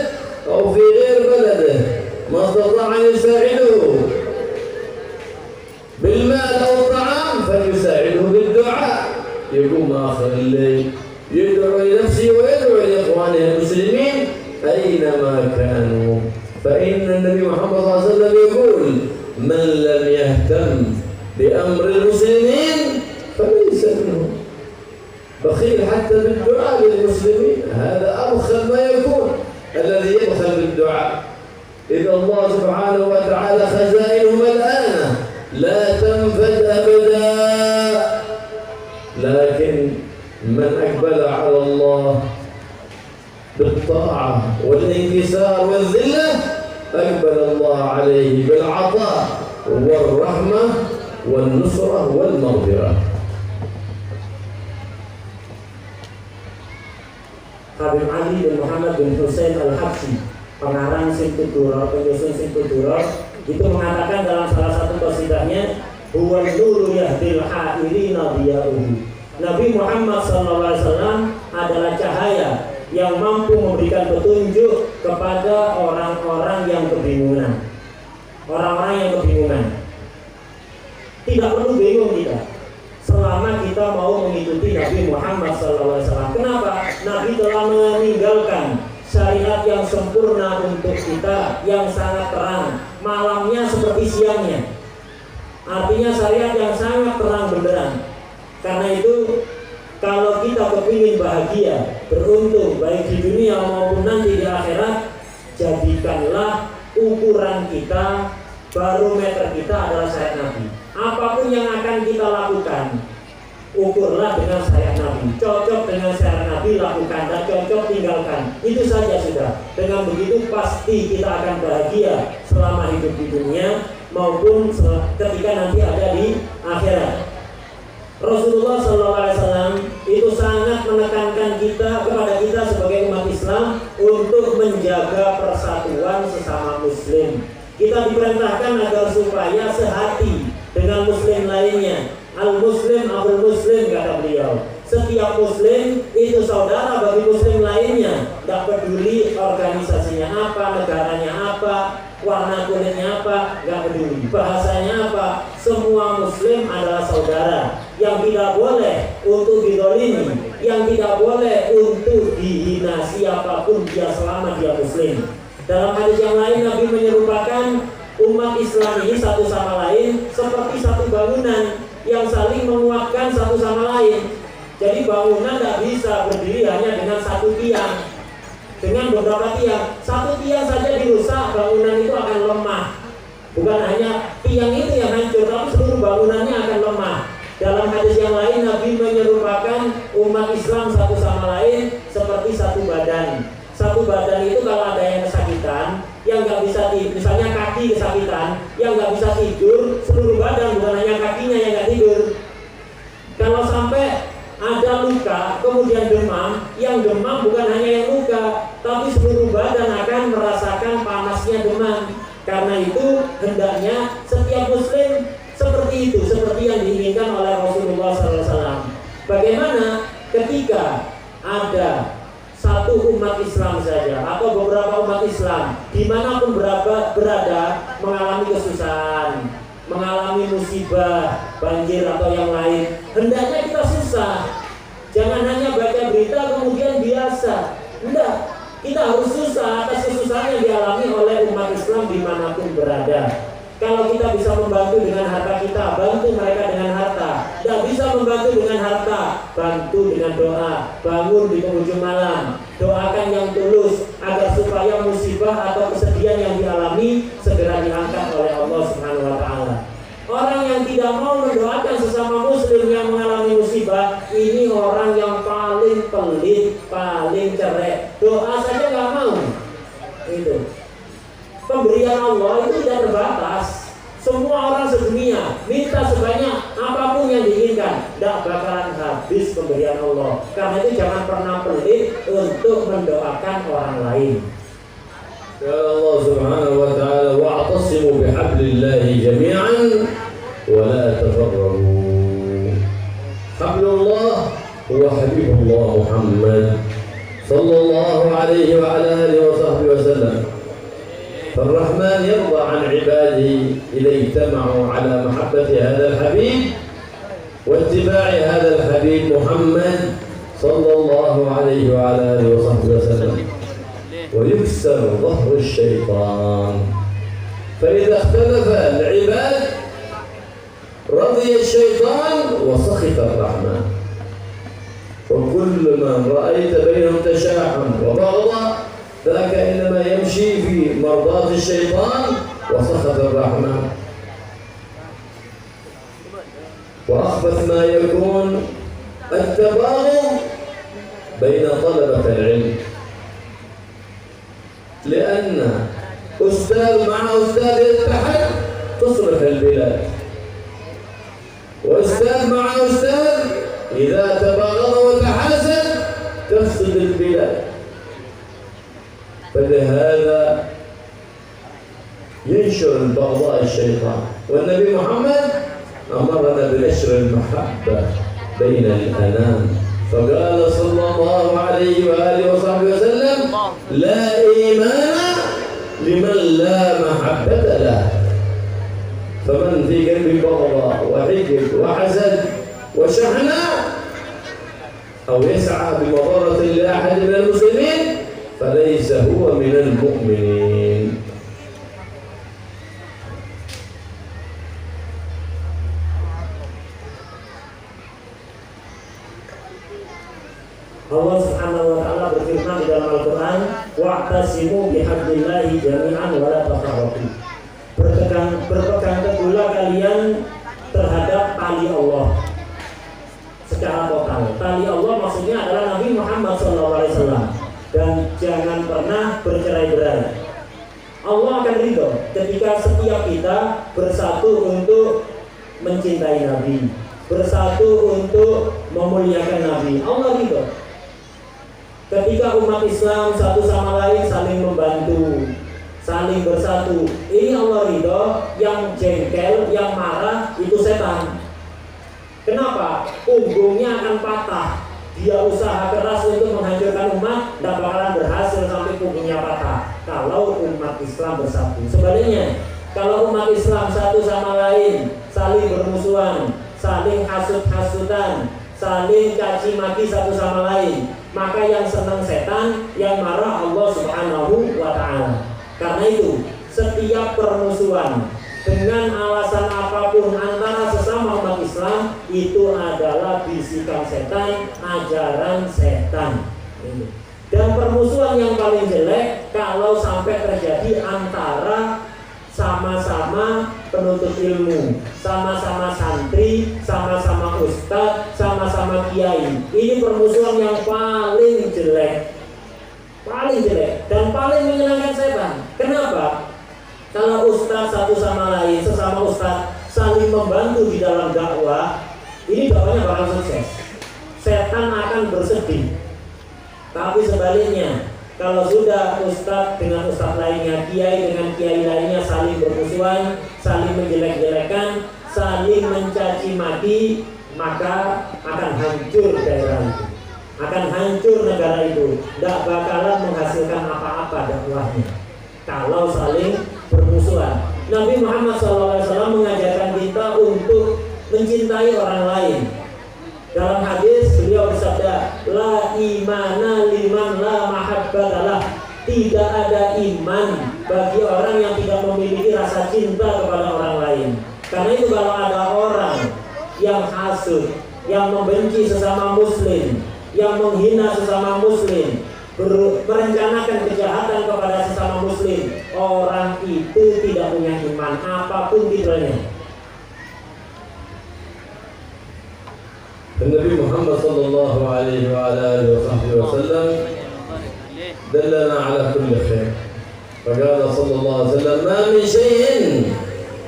أو في غير بلده، ما استطاع أن يساعده بالمال أو الطعام فليساعده بالدعاء، يقوم آخر الليل يدعو لنفسه ويدعو لإخوانه المسلمين أينما كانوا. فإن النبي محمد صلى الله عليه وسلم يقول: من لم يهتم بأمر المسلمين فليس منهم. بخيل حتى بالدعاء للمسلمين، هذا أبخل ما يكون الذي يبخل بالدعاء. إذا الله سبحانه وتعالى خزائنه ملآنة لا تنفد أبدا، لكن من أقبل على الله بالطاعة والانكسار والذلة أقبل الله عليه بالعطاء والرحمة والنصرة والمغفرة. Habib Ali bin Muhammad bin Husain Al-Habsyi, pengarang Simtud Duror, penyusun Simtud Duror, itu mengatakan dalam salah satu qasidahnya, huwal nuru yahdil ha'irina biya'uhu. Nabi Muhammad SAW adalah cahaya yang mampu memberikan petunjuk kepada orang-orang yang kebingungan. Orang-orang yang kebingungan. Tidak perlu bingung kita, selama kita mau mengikuti Nabi Muhammad SAW. Kenapa? Nabi telah meninggalkan syariat yang sempurna untuk kita, yang sangat terang, malamnya seperti siangnya. Artinya syariat yang sangat terang benderang. Karena itu, kalau kita kepingin bahagia, beruntung baik di dunia maupun nanti di akhirat, jadikanlah ukuran kita, barometer kita adalah syariat Nabi. Apapun yang akan kita lakukan, ukurlah dengan syariat Nabi. Cocok dengan syariat Nabi, lakukan, dan cocok tinggalkan. Itu saja sudah. Dengan begitu pasti kita akan bahagia selama hidup di dunia maupun ketika nanti ada di akhirat. Rasulullah SAW itu sangat menekankan kepada kita sebagai umat Islam untuk menjaga persatuan sesama Muslim. Kita diperintahkan agar supaya sehati dengan Muslim lainnya. Al-Muslim akhul Muslim, kata beliau. Setiap Muslim itu saudara bagi Muslim lainnya. Tidak peduli organisasinya apa, negaranya apa, warna kulitnya apa, tidak peduli. Bahasanya apa, semua Muslim adalah saudara. Yang tidak boleh untuk didolimi, yang tidak boleh untuk dihina siapapun dia selama dia Muslim. Dalam hadis yang lain Nabi menyerupakan umat Islam ini satu sama lain seperti satu bangunan yang saling menguatkan satu sama lain. Jadi bangunan tidak bisa berdiri hanya dengan satu tiang, dengan beberapa tiang. Satu tiang saja dirusak, bangunan itu akan lemah. Bukan hanya tiang itu yang hancur, tapi seluruh bangunannya akan lemah. Dalam hadis yang lain Nabi menyerupakan umat Islam satu sama lain seperti satu badan. Satu badan itu kalau ada yang kesakitan, yang nggak bisa tidur, misalnya kaki kesakitan, yang nggak bisa tidur, seluruh badan, bukan hanya kakinya yang nggak tidur. Kalau sampai ada luka, kemudian demam, yang demam bukan hanya yang luka, tapi seluruh badan akan merasakan panasnya demam. Karena itu hendaknya setiap Muslim seperti itu, seperti yang ada satu umat Islam saja atau beberapa umat Islam dimanapun berada mengalami kesusahan, mengalami musibah, banjir atau yang lain, hendaknya kita susah. Jangan hanya baca berita kemudian biasa. Enggak, kita harus susah atas kesusahan yang dialami oleh umat Islam dimanapun berada. Kalau kita bisa membantu dengan harta kita, bantu mereka dengan harta. Tidak bisa membantu dengan harta, bantu dengan doa. Bangun di penghujung malam, doakan yang tulus agar supaya musibah atau kesedihan yang dialami segera diangkat oleh Allah Subhanahu wa Ta'ala. Orang yang tidak mau mendoakan sesama muslim yang mengalami musibah, ini orang yang paling pelit, paling cerai. Doa saja nggak mau. Itu. Pemberian Allah itu tidak terbatas. Semua orang sedunia minta sebanyak apapun yang diinginkan, tidak bakalan habis pemberian Allah. Karena itu jangan pernah pelit untuk mendoakan orang lain. Ya Allah Subhanahu wa Ta'ala, wa'tasimu bihablillahi jami'an wa la tafarraqu. Hablullah huwa habibullah Muhammad sallallahu alaihi wa ala alihi wa sahbihi wa sallam. فالرحمن يرضى عن عباده إذا اجتمعوا على محبة هذا الحبيب واتباع هذا الحبيب محمد صلى الله عليه وعلى آله وصحبه وسلم، ويكسر ظهر الشيطان. فإذا اختلف العباد رضي الشيطان وسخط الرحمن. وكل من رأيت بينهم تشاحن وبغضا ذاك إنما يمشي في مرضاة الشيطان وسخط الرحمن. وأخبث ما يكون التباغض بين طلبة العلم، لأن أستاذ مع أستاذ يتحد تصلح البلاد، وأستاذ مع أستاذ إذا تباغض وتحاسد تفسد البلاد. فلهذا ينشر البغضاء الشيطان، والنبي محمد أمرنا بنشر المحبة بين الأنام، فقال صلى الله عليه وآله وصحبه وسلم: لا إيمان لمن لا محبة له. فمن في قلبه بغضاء وحقد وحسد وشحنة أو يسعى بمضرة لأحد من المسلمين فليس هو من المؤمنين. Allah Subhanahu wa Ta'ala berfirman di dalam Al-Quran, wa'tasimu bihablillahi jami'an wa la tafarraqu. Berpegang teguhlah kalian terhadap tali Allah secara total. Tali Allah maksudnya adalah Nabi Muhammad SAW. Dan jangan pernah bercerai-berai. Allah akan ridho ketika setiap kita bersatu untuk mencintai Nabi, bersatu untuk memuliakan Nabi. Allah ridho ketika umat Islam satu sama lain saling membantu, saling bersatu. Ini Allah ridho. Yang jengkel, yang marah itu setan. Kenapa? Punggungnya akan patah. Dia usaha keras untuk menghancurkan umat, tidak bakalan berhasil sampai punggungnya patah kalau umat Islam bersatu. Sebaliknya, kalau umat Islam satu sama lain saling bermusuhan, saling hasut-hasutan, saling caci maki satu sama lain, maka yang senang setan, yang marah Allah Subhanahu wa Ta'ala. Karena itu, setiap permusuhan dengan alasan apapun antara sesama umat Islam itu adalah bisikan setan, ajaran setan. Dan permusuhan yang paling jelek kalau sampai terjadi antara sama-sama penuntut ilmu, sama-sama santri, sama-sama ustadz, sama-sama kiai. Ini permusuhan yang paling jelek, dan paling menyenangkan setan. Kenapa? Kalau ustadz satu sama lain, sesama ustadz saling membantu di dalam dakwah, ini dakwahnya bakal sukses. Setan akan bersedih. Tapi sebaliknya, kalau sudah ustadz dengan ustadz lainnya, kiai dengan kiai lainnya saling bermusuhan, saling menjelek-jelekan, saling mencaci maki, maka akan hancur daerah itu. akan hancur negara itu, tidak bakalan menghasilkan apa-apa dakwahnya kalau saling bermusuhan. Nabi Muhammad SAW mengajarkan kita untuk mencintai orang lain. Dalam hadis beliau bersabda, la imana liman la mahabbatalah. Tidak ada iman bagi orang yang tidak memiliki rasa cinta kepada orang lain. Karena itu kalau ada orang yang hasud, yang membenci sesama muslim, yang menghina sesama muslim, merencanakan kejahatan kepada sesama muslim, orang itu tidak punya iman apapun titelnya. النبي محمد صلى الله عليه وعلى آله وصحبه وسلم دلنا على كل خير، فقال صلى الله عليه وسلم ما من شيء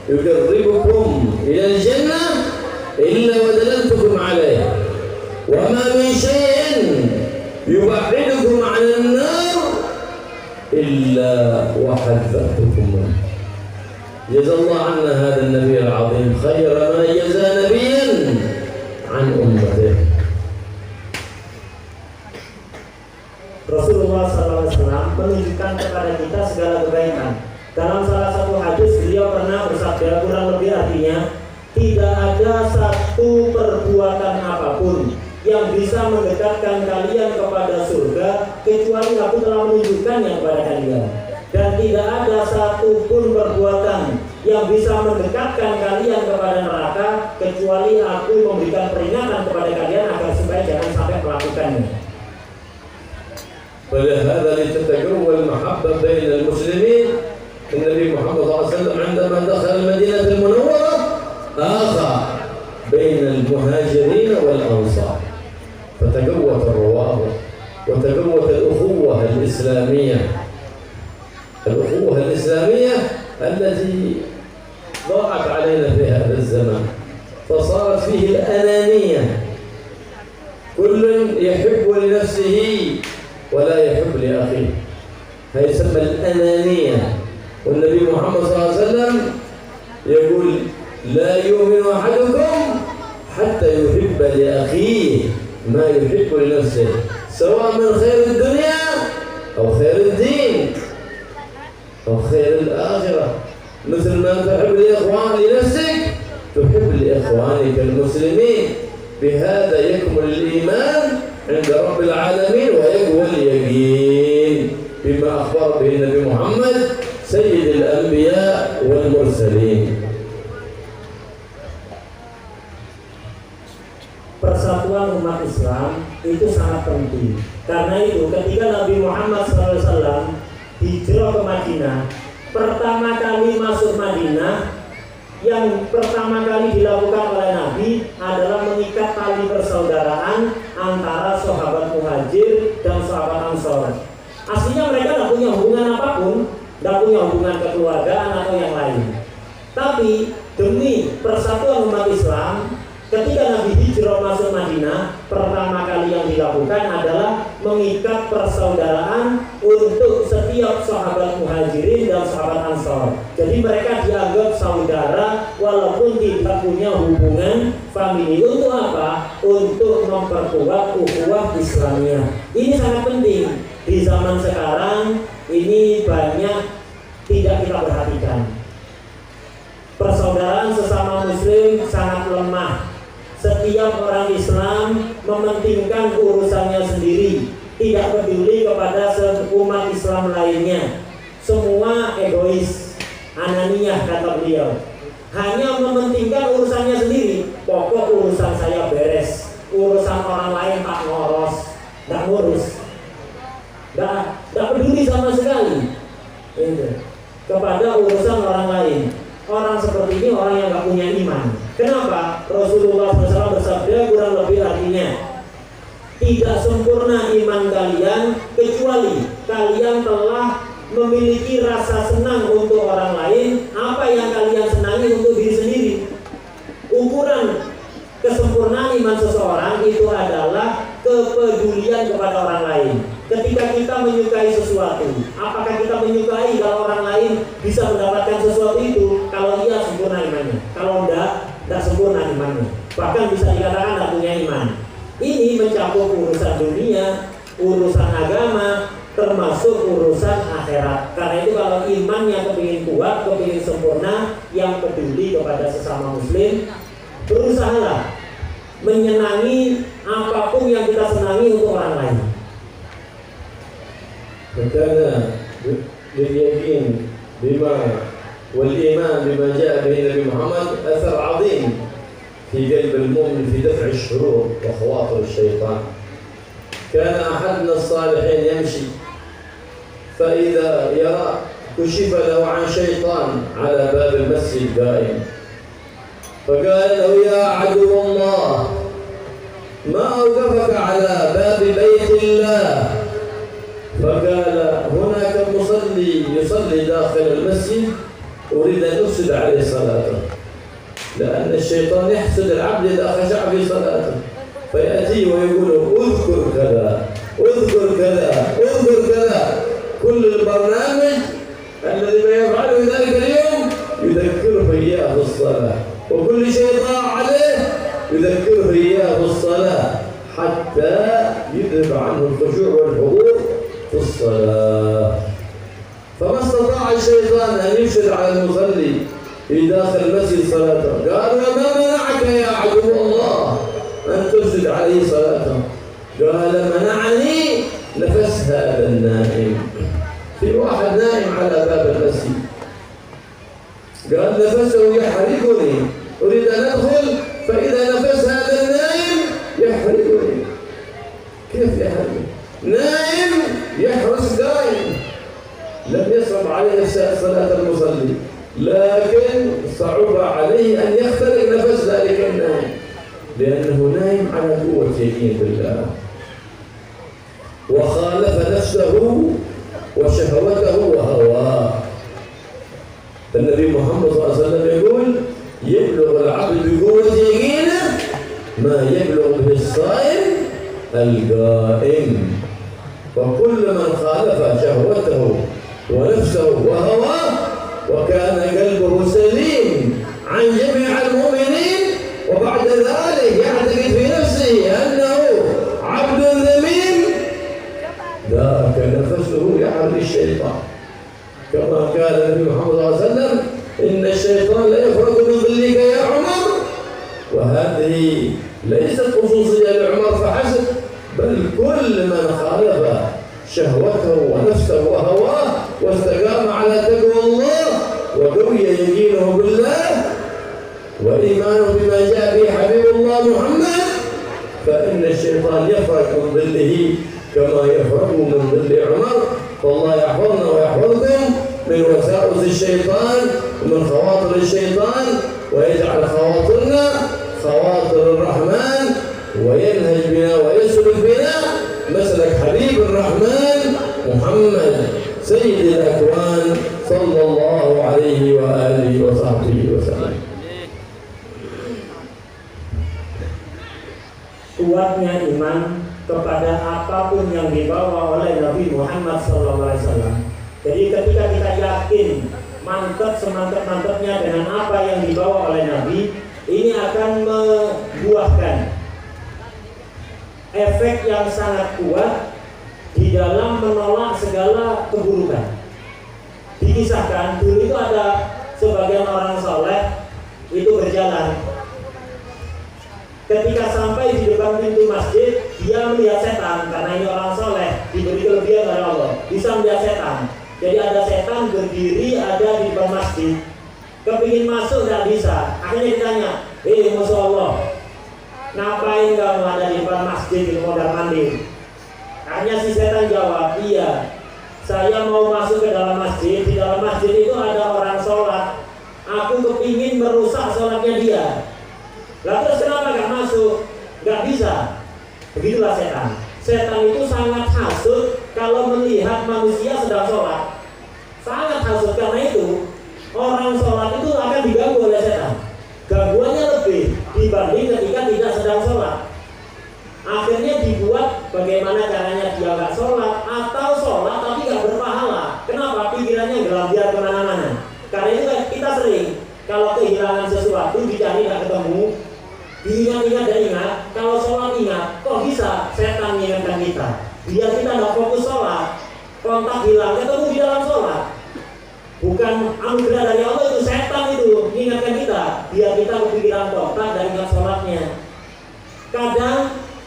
يقربكم إلى الجنة إلا ودللتكم عليه، وما من شيء يبعدكم عن النار إلا وحذرتكم منه. جزا الله عنا هذا النبي العظيم خير ما جزى نبيا عن أمته. Rasulullah SAW menunjukkan kepada kita segala kebaikan. Dalam salah satu hadis beliau pernah bersabda, kurang lebih artinya, tidak ada satu perbuatan apapun yang bisa mendekatkan kalian kepada surga kecuali aku telah menunjukkannya kepada kalian. Dan tidak ada satupun perbuatan yang bisa mendekatkan kalian kepada neraka kecuali aku memberikan peringatan kepada kalian agar supaya jangan sampai melakukannya. ولهذا لتتقوى المحبة بين المسلمين النبي محمد صلى الله عليه وسلم عندما دخل المدينة المنورة آخى بين المهاجرين والأنصار، فتقوت الروابط وتقوت الأخوة الإسلامية، الأخوة الإسلامية التي ضاعت علينا في هذا الزمان، فصارت فيه الأنانية، كل يحب لنفسه ولا يحب لأخيه، هي يسمى الأنانية. والنبي محمد صلى الله عليه وسلم يقول لا يؤمن أحدكم حتى يحب لأخيه ما يحب لنفسه، سواء من خير الدنيا أو خير الدين أو خير الآخرة. مثل ما تحب لنفسك تحب لإخوانك المسلمين. بهذا يكمل الإيمان عند رب العالمين ويقوى اليقين بما أخبر به النبي محمد سيد الأنبياء والمرسلين. Persatuan umat Islam itu sangat penting. Karena itu ketika Nabi Muhammad SAW hijrah ke Madinah, pertama kali masuk Madinah, yang pertama kali dilakukan oleh Nabi adalah mengikat tali persaudaraan antara sahabat Muhajir dan sahabat Ansor. Aslinya mereka tidak punya hubungan apapun, tidak punya hubungan kekeluargaan atau yang lain. Tapi demi persatuan umat Islam, ketika Nabi hijrah masuk Madinah, pertama kali yang dilakukan adalah mengikat persaudaraan untuk setiap sahabat Muhajirin dan sahabat Ansor. Jadi mereka dianggap saudara walaupun tidak punya hubungan famili. Untuk apa? Untuk memperkuat ukhuwah Islamiyah. Ini sangat penting. Di zaman sekarang ini banyak tidak kita perhatikan. Persaudaraan sesama muslim sangat lemah. Setiap orang Islam mementingkan urusannya sendiri, tidak peduli kepada umat Islam lainnya. Semua egois, ananiyah kata beliau. Hanya mementingkan urusannya sendiri. Pokok urusan saya beres, urusan orang lain tak ngoros, tak ngurus, tak peduli sama sekali kepada urusan orang lain. Orang seperti ini orang yang gak punya iman. Kenapa? Rasulullah SAW bersabda kurang lebih artinya, tidak sempurna iman kalian kecuali kalian telah memiliki rasa senang untuk orang lain apa yang kalian senangi untuk diri sendiri. Ukuran kesempurnaan iman seseorang itu adalah kepedulian kepada orang lain. Ketika kita menyukai sesuatu, apakah kita menyukai kalau orang lain bisa mendapatkan sesuatu itu? Kalau iya, sempurna imannya. Kalau tidak sempurna imannya. Bahkan bisa dikatakan tidak punya iman. Ini mencakup urusan dunia, urusan agama, termasuk urusan akhirat. Karena itu kalau imannya kepingin kuat, kepingin sempurna, yang peduli kepada sesama muslim, berusahalah menyenangi apapun yang kita senangi untuk orang lain. فكان لليقين بما والإيمان بما جاء به النبي محمد أثر عظيم في قلب المؤمن في دفع الشرور وخواطر الشيطان. كان أحدنا الصالحين يمشي فإذا يرى كشف له عن شيطان على باب المسجد قائم، فقال له: يا عدو الله، ما أوقفك على باب بيت الله؟ فقال: هناك مصلي يصلي داخل المسجد أريد أن أفسد عليه صلاته، لأن الشيطان يحسد العبد إذا خشع في صلاته، فيأتي ويقول: اذكر كذا، اذكر كذا، اذكر كذا. كل البرنامج الذي ما يفعله ذلك اليوم يذكره إياه في الصلاة، وكل شيء ضاع عليه يذكره إياه في الصلاة حتى يذهب عنه الخشوع والحضور في الصلاة. فما استطاع الشيطان أن يفسد على المصلي في داخل المسجد صلاته. قال: وما منعك يا عدو الله أن تفسد عليه صلاته؟ قال: منعني نفس هذا النائم. في واحد نائم على باب المسجد، قال: نفسه يحرقني، أريد أن أدخل فإذا نفس هذا النائم يحرقني. كيف يحرقني؟ نائم يحرس قائم، لم يصعب عليه صلاة المصلي، لكن صعب عليه أن يخترق نفس ذلك النائم، لأنه نائم على قوة يقين بالله، وخالف نفسه وشهوته وهواه. النبي محمد صلى الله عليه وسلم يقول: يبلغ العبد بقوة يقينه ما يبلغ به الصائم القائم. وكل من خالف شهوته ونفسه وهواه وكان قلبه سليم عن جميع المؤمنين، وبعد ذلك يعتقد في نفسه أنه عبد ذميم، ذاك نفسه يحرق الشيطان، كما قال النبي محمد صلى الله عليه وسلم: إن الشيطان لا يفرق من ظلك يا عمر. وهذه ليست خصوصية لعمر فحسب، بل كل من خالف شهوته ونفسه وهواه واستقام على تقوى الله وقوي يقينه بالله وإيمانه بما جاء به حبيب الله محمد، فإن الشيطان يفرق من ظله كما يفرق من ظل عمر. فالله يحفظنا ويحفظكم من وساوس الشيطان ومن خواطر الشيطان، ويجعل خواطرنا خواطر الرحمن، وينهج بنا ويسلك بنا مسلك حبيب الرحمن محمد سيد الأكوان صلى الله عليه وآله وصحبه وسلم. Kuatnya iman kepada apapun yang dibawa oleh Nabi Muhammad SAW. Jadi ketika kita yakin mantap semantap-mantapnya dengan apa yang dibawa oleh Nabi, ini akan membuahkan efek yang sangat kuat di dalam menolak segala keburukan. Dikisahkan dulu itu ada sebagian orang soleh itu berjalan. Ketika sampai di depan pintu masjid, dia melihat setan, karena ini orang soleh diberi kelebihan oleh Allah, bisa melihat setan. Jadi ada setan berdiri ada di depan masjid, kepingin masuk tidak bisa. Akhirnya ditanya, Masya Allah, ngapain kamu ada di depan masjid di mondar mandir? Akhirnya si setan jawab, iya, saya mau masuk ke dalam masjid. Di dalam masjid itu ada orang sholat, aku kepingin merusak sholatnya dia. Lalu terus kenapa gak masuk? Gak bisa. Begitulah setan. Setan itu sangat hasut kalau melihat manusia sedang sholat. Sangat hasut, karena itu orang sholat itu akan diganggu oleh setan. Gangguannya lebih dibanding ketika tidak sedang sholat. Akhirnya dibuat bagaimana caranya dia gak sholat, atau sholat tapi gak berpahala. Kenapa? Pikirannya gelambiar kemana-mana. Karena itu kita sering kalau kehilangan sesuatu dicari gak ketemu, diingat-ingat dan ingat. Kalau sholat ingat, kok bisa kontak hilang, ketemu di dalam sholat. Bukan anugerah dari Allah, itu setan itu mengingatkan kita biar kita kepikiran kontak dan ingat sholatnya. Kadang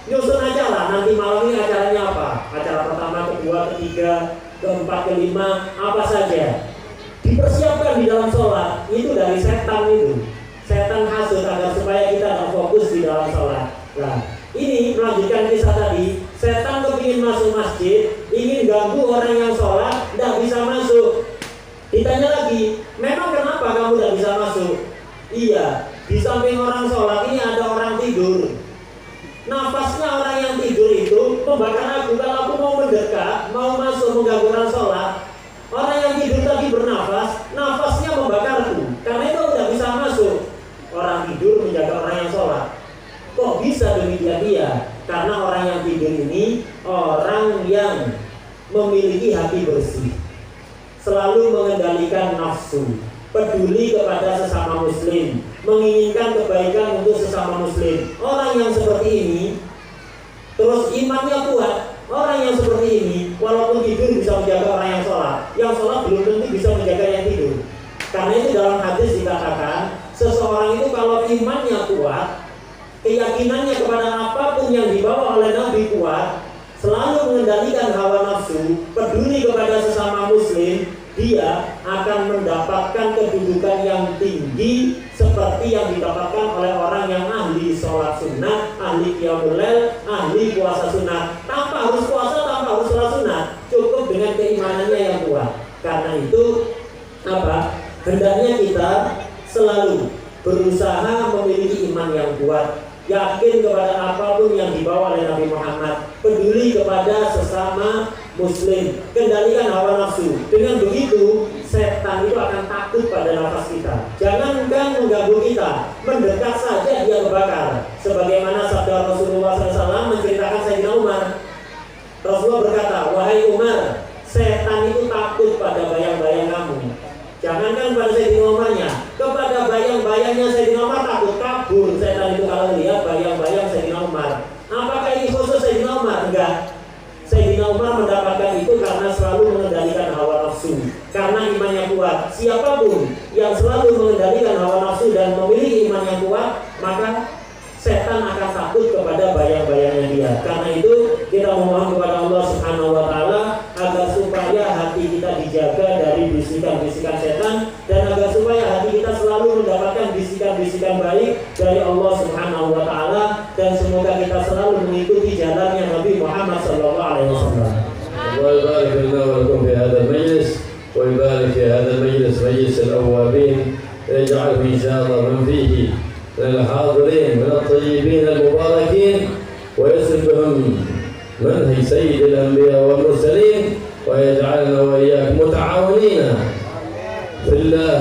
nyusun aja lah, nanti malam ini acaranya apa, acara pertama, kedua, ketiga, keempat, kelima, apa saja dipersiapkan di dalam sholat. Itu dari setan itu. Setan hasut agar supaya kita tidak fokus di dalam sholat. Nah, ini melanjutkan kisah tadi. Setan kepingin masuk masjid, ingin ganggu orang yang sholat, tidak bisa masuk. Ditanya lagi, memang kenapa kamu tidak bisa masuk? Iya, di samping orang sholat ini ada orang tidur. Nafasnya orang yang tidur itu membakar aku. Kalau aku mau mendekat, mau masuk mengganggu orang sholat, orang yang tidur tadi bernafas, nafasnya membakarku. Karena itu tidak bisa masuk. Orang tidur menjaga orang yang sholat. Kok bisa demikian dia? Karena orang yang tidur ini orang yang memiliki hati bersih, selalu mengendalikan nafsu, peduli kepada sesama muslim, menginginkan kebaikan untuk sesama muslim. Orang yang seperti ini terus imannya kuat. Orang yang seperti ini walaupun tidur bisa menjaga orang yang sholat belum tentu bisa menjaga yang tidur. Karena itu dalam hadis dikatakan, seseorang itu kalau imannya kuat, keyakinannya kepada apapun yang dibawa oleh Nabi kuat, selalu mengendalikan hawa nafsu, peduli kepada sesama muslim, dia akan mendapatkan kedudukan yang tinggi seperti yang didapatkan oleh orang yang ahli sholat sunnah, ahli qiyamul lail, ahli puasa sunnah. Tanpa harus puasa, tanpa harus sholat sunnah, cukup dengan keimanannya yang kuat. Karena itu hendaknya kita selalu berusaha memiliki iman yang kuat, yakin kepada apapun yang dibawa oleh Nabi Muhammad, peduli kepada sesama muslim, kendalikan hawa nafsu. Dengan begitu setan itu akan takut pada nafas kita. Jangankan mengganggu kita, mendekat saja dia kebakar. Sebagaimana sabda Rasulullah SAW menceritakan Sayyidina Umar. Rasulullah berkata, wahai Umar, setan itu takut pada bayang-bayang kamu. Jangankan pada Sayyidina Umarnya, kepada bayang-bayangnya Sayyidina Umar takut. Kabur setan itu kalau lihat bayang-bayang Sayyidina Umar. Apakah ini khusus Sayyidina Umar? Enggak. Sayyidina Umar mendapatkan itu karena selalu mengendalikan hawa nafsu, karena imannya kuat. Siapapun yang selalu mengendalikan hawa nafsu dan memiliki iman yang kuat, maka setan akan takut kepada bayang-bayangnya dia. Karena itu kita memohon kepada Allah Subhanahu wa taala agar supaya hati kita dijaga dari bisikan-bisikan setan, dan agar supaya hati kita selalu mendapatkan bisikan-bisikan baik dari Allah Subhanahu wa taala, dan semoga kita selalu mengikuti jalannya Nabi Muhammad sallallahu alaihi wasallam. الله يبارك لنا ولكم في هذا المجلس، ويبارك في هذا المجلس مجلس الأوابين، ويجعله إن شاء الله من فيه من الحاضرين من الطيبين المباركين، ويصل بهم منهج سيد الأنبياء والمرسلين، ويجعلنا وإياكم متعاونين في الله،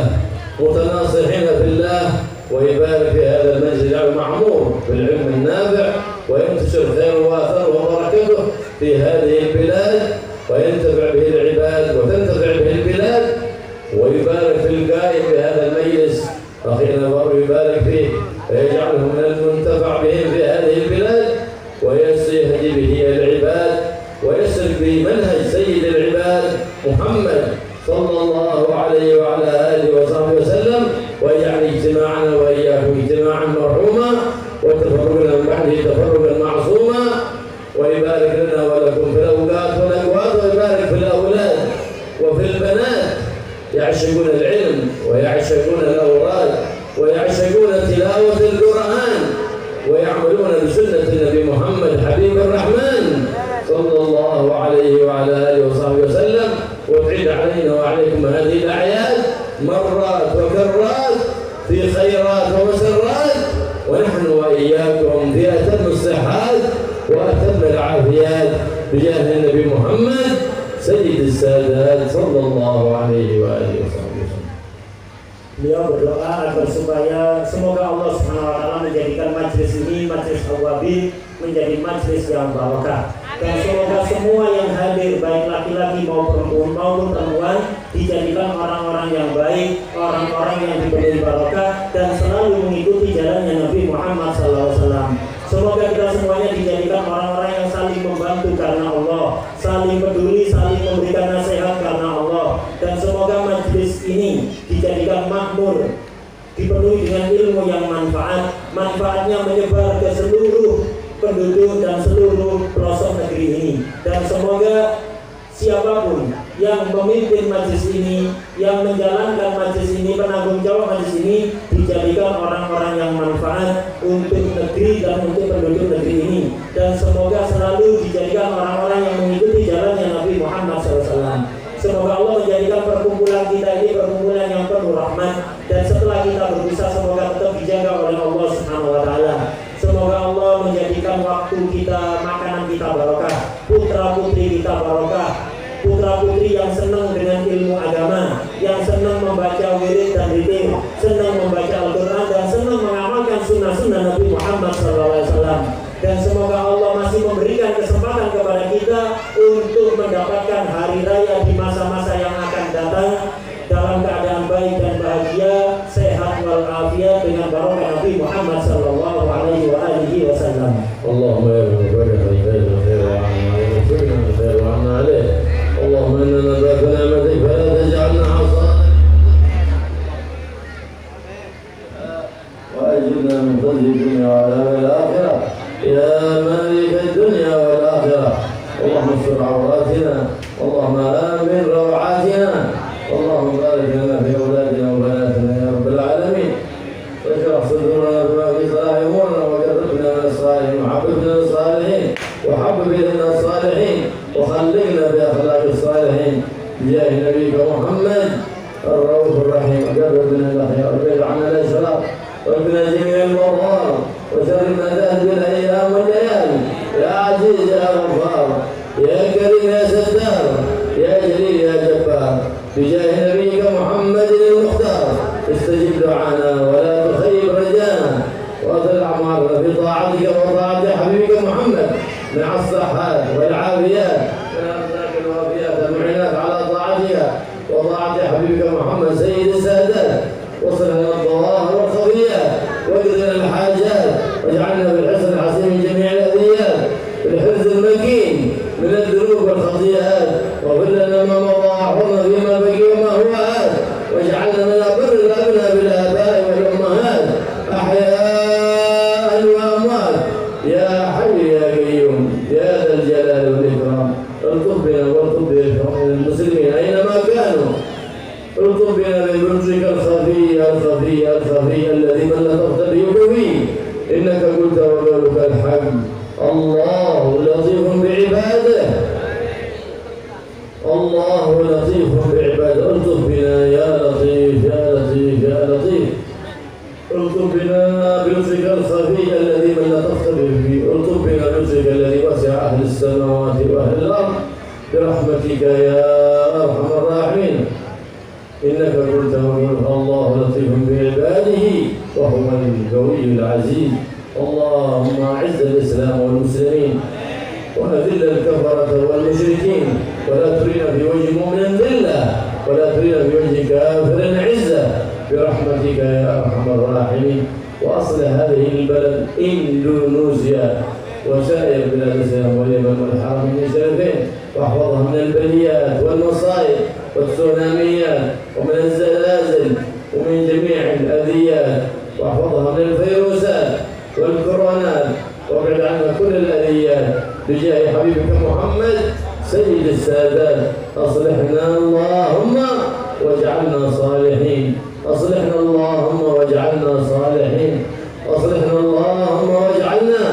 متناصحين في الله، ويبارك في هذا المجلس المعمور بالعلم النافع، وينتشر خير وآثار وبركته في هذه البلاد، وينتفع به العباد وتنتفع به البلاد، ويبارك في القائم بهذا المجلس أخينا ويبارك فيه، ويجعله من المنتفع بهم في هذه البلاد، ويهدي به العباد، ويسلك بمنهج سيد العباد محمد صلى الله عليه وعلى آله وصحبه وسلم، ويجعل اجتماعنا وإياكم اجتماعا مرحوما، وتفرقنا من بعده تفرقا معصوما، ويبارك لنا ولكم في الأوقات والأقوات، ويبارك في الأولاد وفي البنات يعشقون العلم ويعشقون الأوراد ويعشقون تلاوة القرآن ويعملون بسنة النبي محمد حبيب الرحمن صلى الله عليه وعلى آله وصحبه وسلم. وتعيد علينا وعليكم هذه الأعياد مرات وكرات في خيرات ومسرات، ونحن وإياكم في أتم الصحات وأتم العافيات بجاه النبي محمد سيد السادات صلى الله عليه وآله وصحبه وسلم. Beliau berdoa agar supaya semoga Allah Subhanahu wa taala menjadikan majlis ini, majlis Awabin, menjadi majlis yang barokah. Dan semoga semua yang hadir, baik laki-laki maupun perempuan, dijadikan orang-orang yang baik, orang-orang yang diberi barokah, dan selalu mengikuti jalannya Nabi Muhammad SAW. Semoga kita semuanya dijadikan orang-orang yang saling membantu karena Allah, saling saling peduli, saling memberikan nasihat karena Allah. Dan semoga majelis ini dijadikan makmur, dipenuhi dengan ilmu yang manfaatnya menyebar ke seluruh penduduk dan seluruh pelosok negeri ini. Dan semoga siapapun yang memimpin majelis ini, yang menjalankan majelis ini, penanggung jawab majelis ini, dijadikan orang-orang yang manfaat untuk negeri dan untuk penduduk negeri ini. Dan semoga selalu dijadikan orang-orang yang mengikuti jalannya Nabi Muhammad SAW. Semoga Allah menjadikan perkumpulan kita ini perkumpulan yang penuh rahmat, dan setelah kita berpisah semoga tetap dijaga oleh Allah Subhanahu wa taala. Semoga Allah menjadikan waktu kita, makanan kita barokah, putra putri kita barokah, putra putri yang senang dengan ilmu agama, yang senang membaca wirid dan zikir, senang membaca Al-Quran, dan senang mengamalkan sunnah-sunnah Nabi Muhammad SAW. Dan semoga Allah masih memberikan kesempatan kepada kita untuk mendapatkan hari raya di masa-masa yang akan datang dalam keadaan baik dan bahagia, sehat walafiat dengan barokah Nabi Muhammad sallallahu alaihi wasallam. Allahumma ya Rabbana khair wa khair wa alayhi. Allahumma inna nadaka ni'matik fala taj'alna 'asana wa ajirna min fadli dunya wa al-akhirah ya malik ad-dunya wal akhirah. Allahumma استر عوراتنا اللهم آمن روعاتنا اللهم بارك لنا في أولادنا وبناتنا يا رب العالمين. واشرح صدورنا بما في صلاح أمورنا وقربنا من الصالحين وحببنا للصالحين وحبب إلينا الصالحين وخلقنا بأخلاق الصالحين بجاه نبيك محمد الرؤوف الرحيم. قربنا الأخيار وابعد عنا الأشرار وابنا جميع المضار وشر ما تهدي الأيام والليالي يا عزيز يا غفار يا كريم يا ستار يا جليل يا جبار بجاه نبيك محمد المختار. استجب دعانا ولا تخيب رجانا واطل اعمارنا في طاعتك وطاعه حبيبك محمد مع الصحات والعافيات من ارزاق الوافيات المعينات على طاعتها وطاعه حبيبك محمد سيد السادات. وصل لنا الظواهر والخفيات واقض لنا الحاجات واجعلنا بالحسن الحسين من جميع الاذيات بالحرز المكين من الذنوب والخطيئات. واغفر لنا ما مضى واحفظنا فيما بقي وما هو آت واجعلنا من أبر الأبناء بالآباء والأمهات أحياء وأموات يا حي يا قيوم يا ذا الجلال والإكرام. الطف بنا والطف بإكرام المسلمين أينما كانوا. الطف بنا بلطفك الخفي الذي من لطفت به فيه إنك قلت وقولك الحق. الله لطيف بعباده الله لطيف بعباده. الطف بنا يا لطيف يا لطيف يا لطيف. الطف بنا بلطفك الخفي الذي من لطفت به. الطف بنا بلطفك الذي وسع اهل السماوات واهل الارض برحمتك يا ارحم الراحمين. انك قلت الله لطيف بعباده وهو القوي العزيز. اللهم اعز الاسلام والمسلمين وأذل الكفرة والمشركين ولا ترينا في وجه مؤمن ذلة ولا ترينا في وجه كافر عزة برحمتك يا أرحم الراحمين. وأصلح هذه البلد إندونيسيا وسائر بلاد الإسلام واليمن والحرمين الشريفين واحفظها من البليات والمصائب والتسوناميات ومن الزلازل ومن جميع الأذيات واحفظها من الفيروسات والكورونات وابعد عنها كل الأذيات بجاه حبيبك محمد سيد السادات. أصلحنا اللهم واجعلنا صالحين. أصلحنا اللهم واجعلنا صالحين. أصلحنا اللهم واجعلنا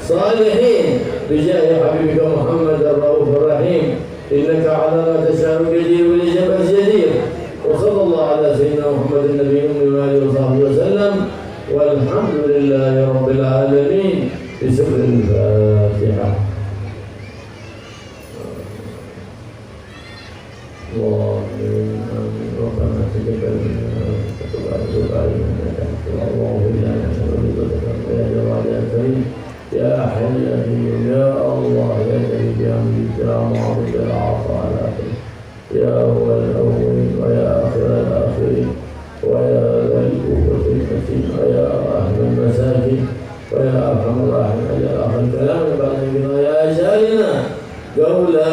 صالحين بجاه حبيبك محمد الرؤوف الرحيم. إنك على ما تشاء قدير والإجابة جدير. وصلى الله على سيدنا محمد النبي الأمي وآله وصحبه وسلم والحمد لله رب العالمين. بسر الفاتحة. اللهم ربنا تقبل منا وتب علينا انك انت التواب الرحيم. يا جواد يا كريم يا حي يا قيوم يا الله يا كريم يا مجيد يا معظم يا عطاء الاخر يا اول الاولين ويا اخر الاخرين ويا ذا القوة المتين ويا اهل المساكين ويا ارحم الراحمين. يا اخر الكلام بعد يا جالنا قول لا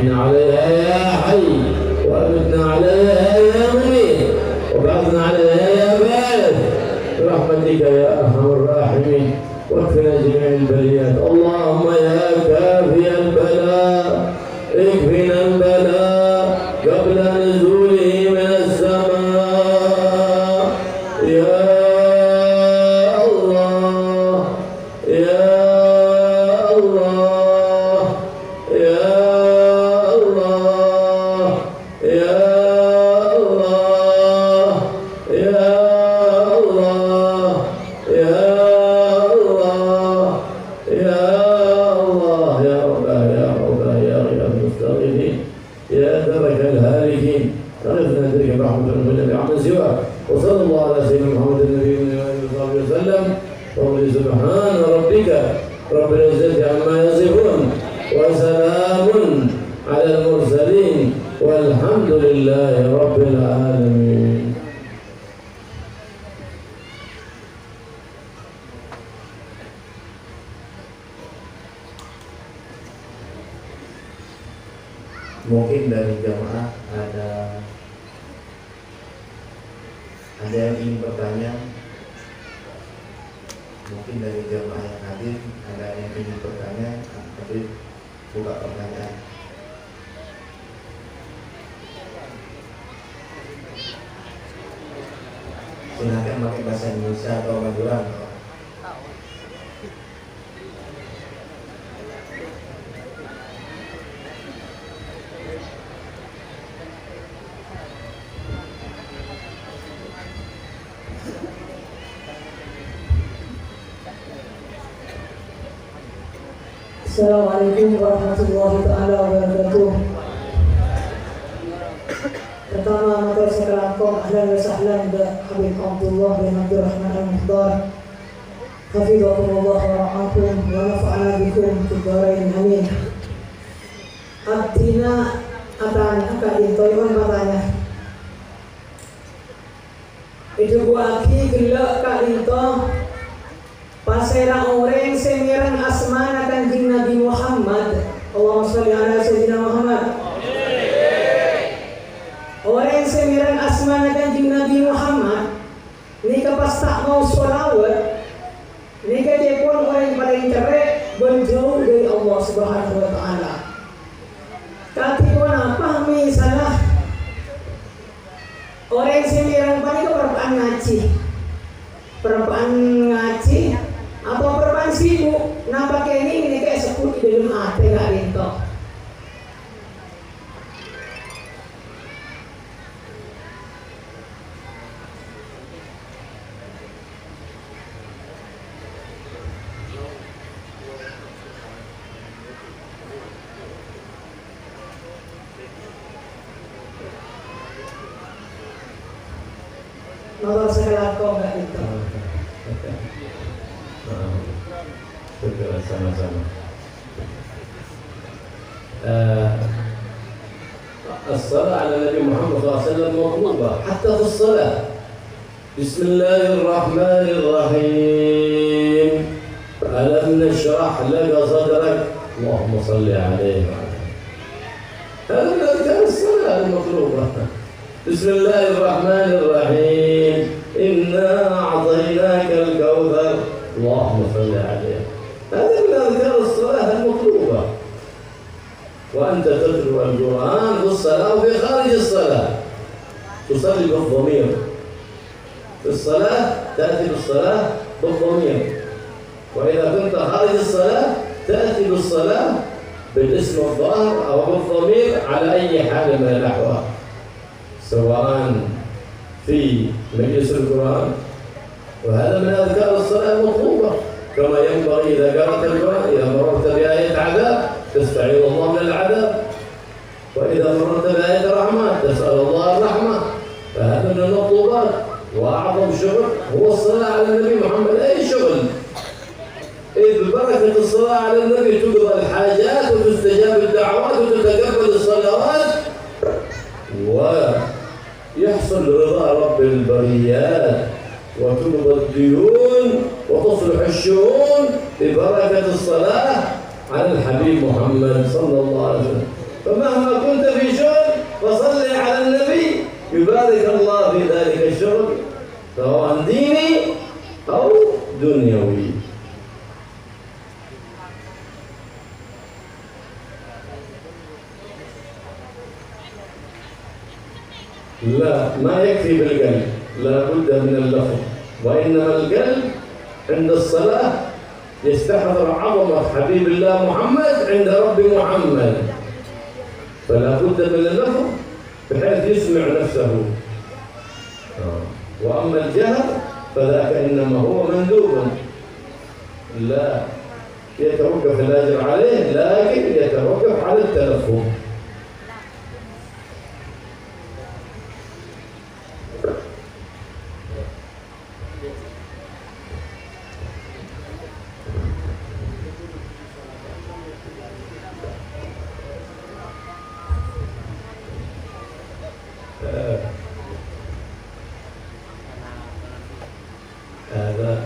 وأحينا عليها يا حي وأمتنا عليها يا مميت وبعثنا عليها يا بارد برحمتك يا أرحم الراحمين واكفنا جميع البليات. اللهم يا كافي البلاء اكفنا البلاء قبل نزوله من السماء يا الله يا الله يا الله يا الله يا الله يا الله يا الله يا رباه يا رباه يا رب المستغيثين يا درك الهالكين أغثنا تلك برحمة من النبي عمن سواك وصلى الله على سيدنا محمد النبي وصحبه وسلم وقل سبحان ربك رب العزة عما يصفون وسلام على المرسلين والحمد لله رب العالمين. Mungkin dari jamaah ada yang ingin bertanya. Mungkin dari jamaah yang hadir ada yang ingin bertanya, tapi buka pertanyaan. Silakan pakai bahasa Indonesia atau Madura. Assalamualaikum warahmatullahi taala wabarakatuh. Pertama, matur sekalian ahlan wa sahlan bi Habib Abdullah bin Abdurrahman al-Muhdar. Hafidhakumullah wa ra'akum wa nafa'ana bikum fid dharain amin. Artinya akan ditoyon katanya. Itu gua aki gelak kak itu pasera orang semirang asmana kanjeng Nabi Muhammad. Allahumma sholli ala sayyidina Muhammad. Orang semirang asmana kanjeng Nabi Muhammad nika pas tak mau sholawat nika dia pun orang paling cerek menjauh dari Allah Subhanahu wa taala. Kati pun apa misalah orang semirang paling perpaan ngaji apa perban sibuk nampak ini kayak sekut di dalam hati gak rintok. Nomor sekalian kau gak rintok. sama-sama. الصلاة على النبي محمد صلى الله عليه وسلم مطلوبة حتى في الصلاة. بسم الله الرحمن الرحيم. ألم نشرح لك صدرك. اللهم صل عليه. هذا من أذكار الصلاة المطلوبة. بسم الله الرحمن الرحيم. إنا أعطيناك الكوثر. اللهم صل عليه. هذا من أذكار الصلاة المطلوبة. وأنت تتلو القرآن في الصلاة وفي خارج الصلاة. تصلي بالضمير. في الصلاة تأتي بالصلاة بالضمير. وإذا كنت خارج الصلاة تأتي بالصلاة بالاسم الظاهر أو بالضمير على أي حال من الأحوال، سواء في مجلس القرآن، وهذا من أذكار الصلاة المطلوبة. كما ينبغي إذا قرأت القرآن إذا مررت بآية عذاب تستعيذ الله من العذاب، وإذا مررت بآية رحمة تسأل الله الرحمة. فهذا من المطلوبات. وأعظم شغل هو الصلاة على النبي محمد. أي شغل إذ ببركة الصلاة على النبي تقضى الحاجات وتستجاب الدعوات وتتقبل الصلوات ويحصل رضا رب البريات وتقضى الديون وتصلح الشؤون ببركة الصلاة على الحبيب محمد صلى الله عليه وسلم. فمهما كنت في شغل فصل على النبي يبارك الله في ذلك الشغل سواء ديني أو دنيوي. لا، ما يكفي بالقلب، لا بد من اللفظ، وإنما القلب عند الصلاة يستحضر عظمة حبيب الله محمد عند رب محمد، فلا بد من اللفظ بحيث يسمع نفسه. وأما الجهر فذاك إنما هو مندوب، لا يتوقف الأجر عليه لكن يتوقف على التلفظ. هذا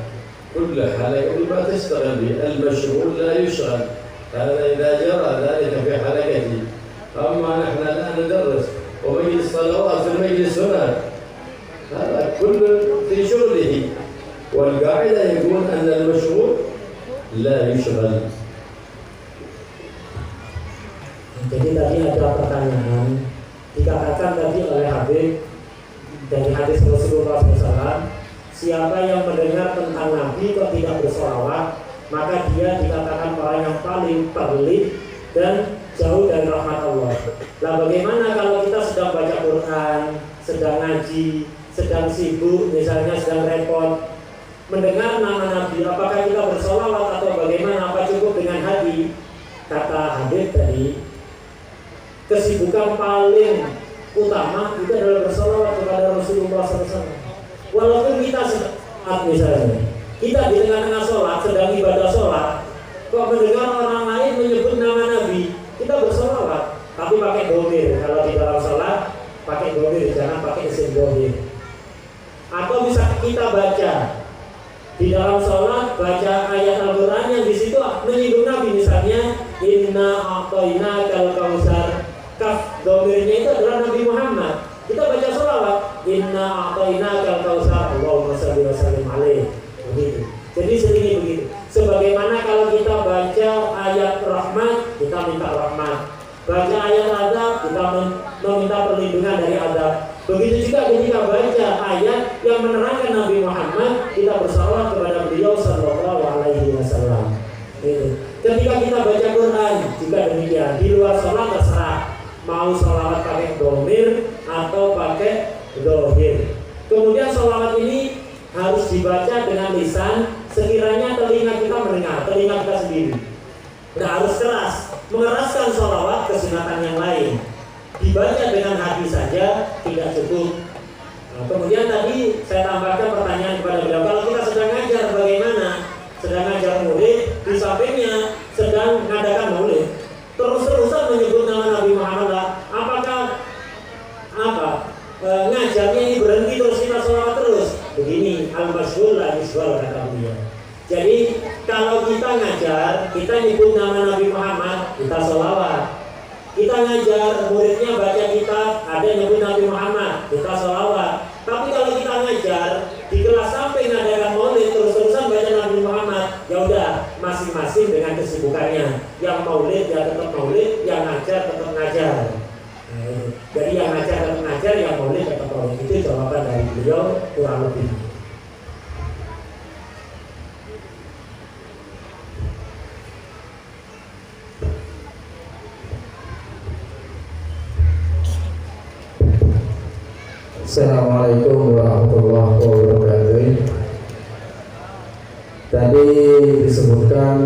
كل حلقة ما تشتغل به، المشغول لا يشغل، هذا إذا جرى ذلك في حلقتي. أما نحن الآن ندرس ومجلس صلوات في المجلس هناك، هذا كل في شغله، والقاعدة يقول أن المشغول لا يشغل. Jadi tadi ada pertanyaan, dikatakan tadi oleh Habib dari hadis Rasulullah SAW, siapa yang mendengar tentang Nabi kok tidak bersolawat, maka dia dikatakan orang yang paling pelit dan jauh dari rahmat Allah. Lah bagaimana kalau kita sedang baca Quran, sedang ngaji, sedang sibuk, misalnya sedang repot, mendengar nama Nabi, apakah kita bersolawat atau bagaimana? Apa cukup dengan hati? Kata Habib tadi, kesibukan paling utama itu adalah bersolawat kepada Rasulullah SAW. Walaupun kita misalnya kita di tengah-tengah sholat, sedang ibadah sholat, kok mendengar orang lain menyebut nama Nabi, kita bersolawat, tapi pakai dhamir. Kalau di dalam sholat pakai dhamir, jangan pakai isim dhamir. Atau bisa kita baca di dalam sholat, baca ayat Al-Quran yang di situ menyinggung Nabi, misalnya Inna a'tainakal kautsar. Kaf dhamirnya itu adalah Nabi Muhammad. Kita baca sholawat, Inna a'tainakal kautsar, Allahumma shalli wa sallim alaihi. Begitu. Jadi seperti begitu. Sebagaimana kalau kita baca ayat rahmat, kita minta rahmat. Baca ayat adab, kita meminta perlindungan dari adab. Begitu juga ketika baca ayat yang menerangkan Nabi Muhammad, kita bersalawat kepada beliau sallallahu alaihi wasallam. Gitu. Ketika kita baca Quran juga demikian. Di luar sholat terserah, mau sholawat pakai dhamir atau pakai dhohir. Kemudian sholawat ini harus dibaca dengan lisan sekiranya telinga kita mendengar, telinga kita sendiri. Tidak harus keras, mengeraskan sholawat kesunatan yang lain. Dibaca dengan hati saja tidak cukup. Nah, kemudian tadi saya tambahkan pertanyaan kepada beliau, kalau kita sedang ngajar bagaimana? Sedang ngajar murid, di sampingnya sedang mengadakan maulid, terus-terusan menyebut nama Nabi Muhammad, apakah ngajarnya ini berhenti terus kita sholawat terus? Begini, al-masyhur la yuswal kata beliau. Jadi kalau kita ngajar, kita nyebut nama Nabi Muhammad, kita sholawat. Kita ngajar, muridnya baca kitab, ada nyebut Nabi Muhammad, kita sholawat. Tapi kalau kita ngajar di kelas sampai ngadakan maulid terus-terusan baca Nabi Muhammad, ya udah masing-masing dengan kesibukannya. Yang maulid ya tetap maulid, yang ngajar tetap ngajar. Jadi yang ngajar tetap ngajar, yang maulid tetap maulid. Itu jawaban dari beliau kurang lebih. Assalamualaikum warahmatullahi wabarakatuh. Tadi disebutkan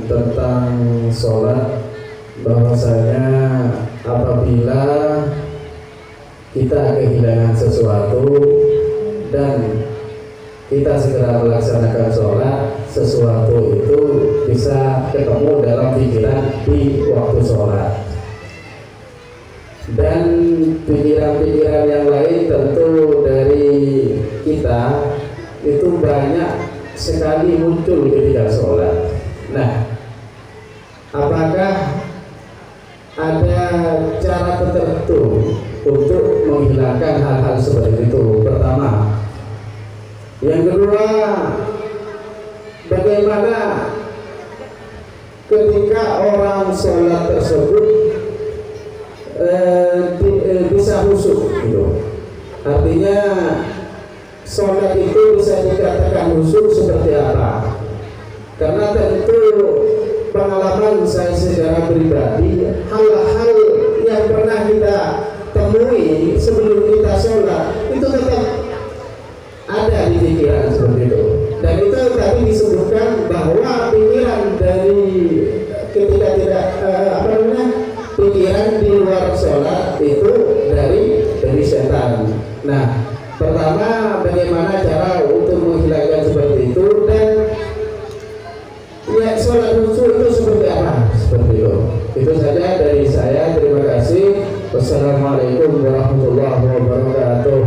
tentang sholat, bahwasanya apabila kita kehilangan sesuatu dan kita segera melaksanakan sholat, sesuatu itu bisa ketemu dalam pikiran di waktu sholat. Dan pikiran-pikiran yang lain tentu dari kita itu banyak sekali muncul ketika sholat. Nah, apakah ada cara tertentu untuk menghilangkan hal-hal seperti itu. Pertama, yang kedua, bagaimana ketika orang sholat tersebut bisa khusyuk gitu. Artinya sholat itu bisa dikatakan khusyuk seperti apa? Karena tentu pengalaman saya secara pribadi, hal-hal yang pernah kita temui sebelum kita sholat itu tetap ada di pikiran seperti itu. Dan itu tadi disebutkan bahwa pikiran dari ketika tidak pikiran di luar sholat itu dari setan. Nah, pertama bagaimana cara untuk menghilangkan seperti itu, dan ya sholat khusyuk itu seperti apa? Seperti itu. Itu saja dari saya. Terima kasih. Wassalamualaikum warahmatullahi wabarakatuh.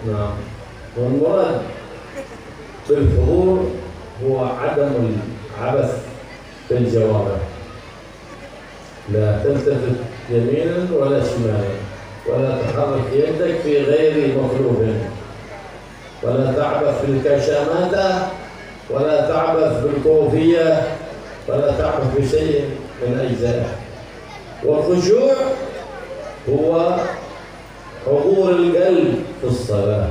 نعم. والمراد بالحضور هو عدم العبث في الجوارح، لا تلتفت يمينا ولا شمالا، ولا تحرك يدك في غير مطلوب، ولا تعبث بالكشامات، ولا تعبث بالكوفية، ولا تعبث بشيء من أجزائه. والخشوع هو حضور القلب في الصلاة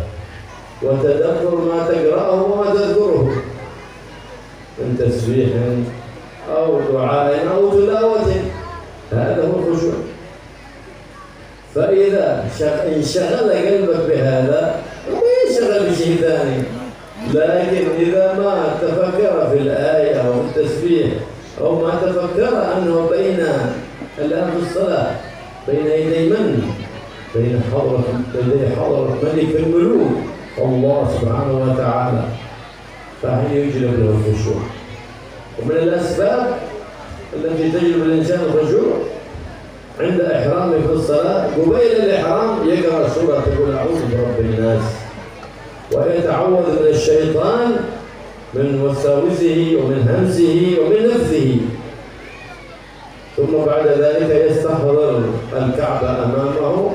وتدبر ما تقرأه وما تذكره من تسبيح أو دعاء أو تلاوة، هذا هو الخشوع. فإذا انشغل قلبك بهذا ما ينشغل بشيء ثاني، لكن إذا ما تفكر في الآية أو التسبيح أو ما تفكر أنه بين الآن في الصلاة بين يدي من؟ بين حضرة ملك الملوك الله سبحانه وتعالى، فحين يجلب له الخشوع. ومن الأسباب التي تجلب الإنسان الخشوع عند إحرامه في الصلاة قبيل الإحرام يقرأ سورة تقول أعوذ برب الناس، ويتعوذ من الشيطان من وساوسه ومن همسه ومن نفثه، ثم بعد ذلك يستحضر الكعبة أمامه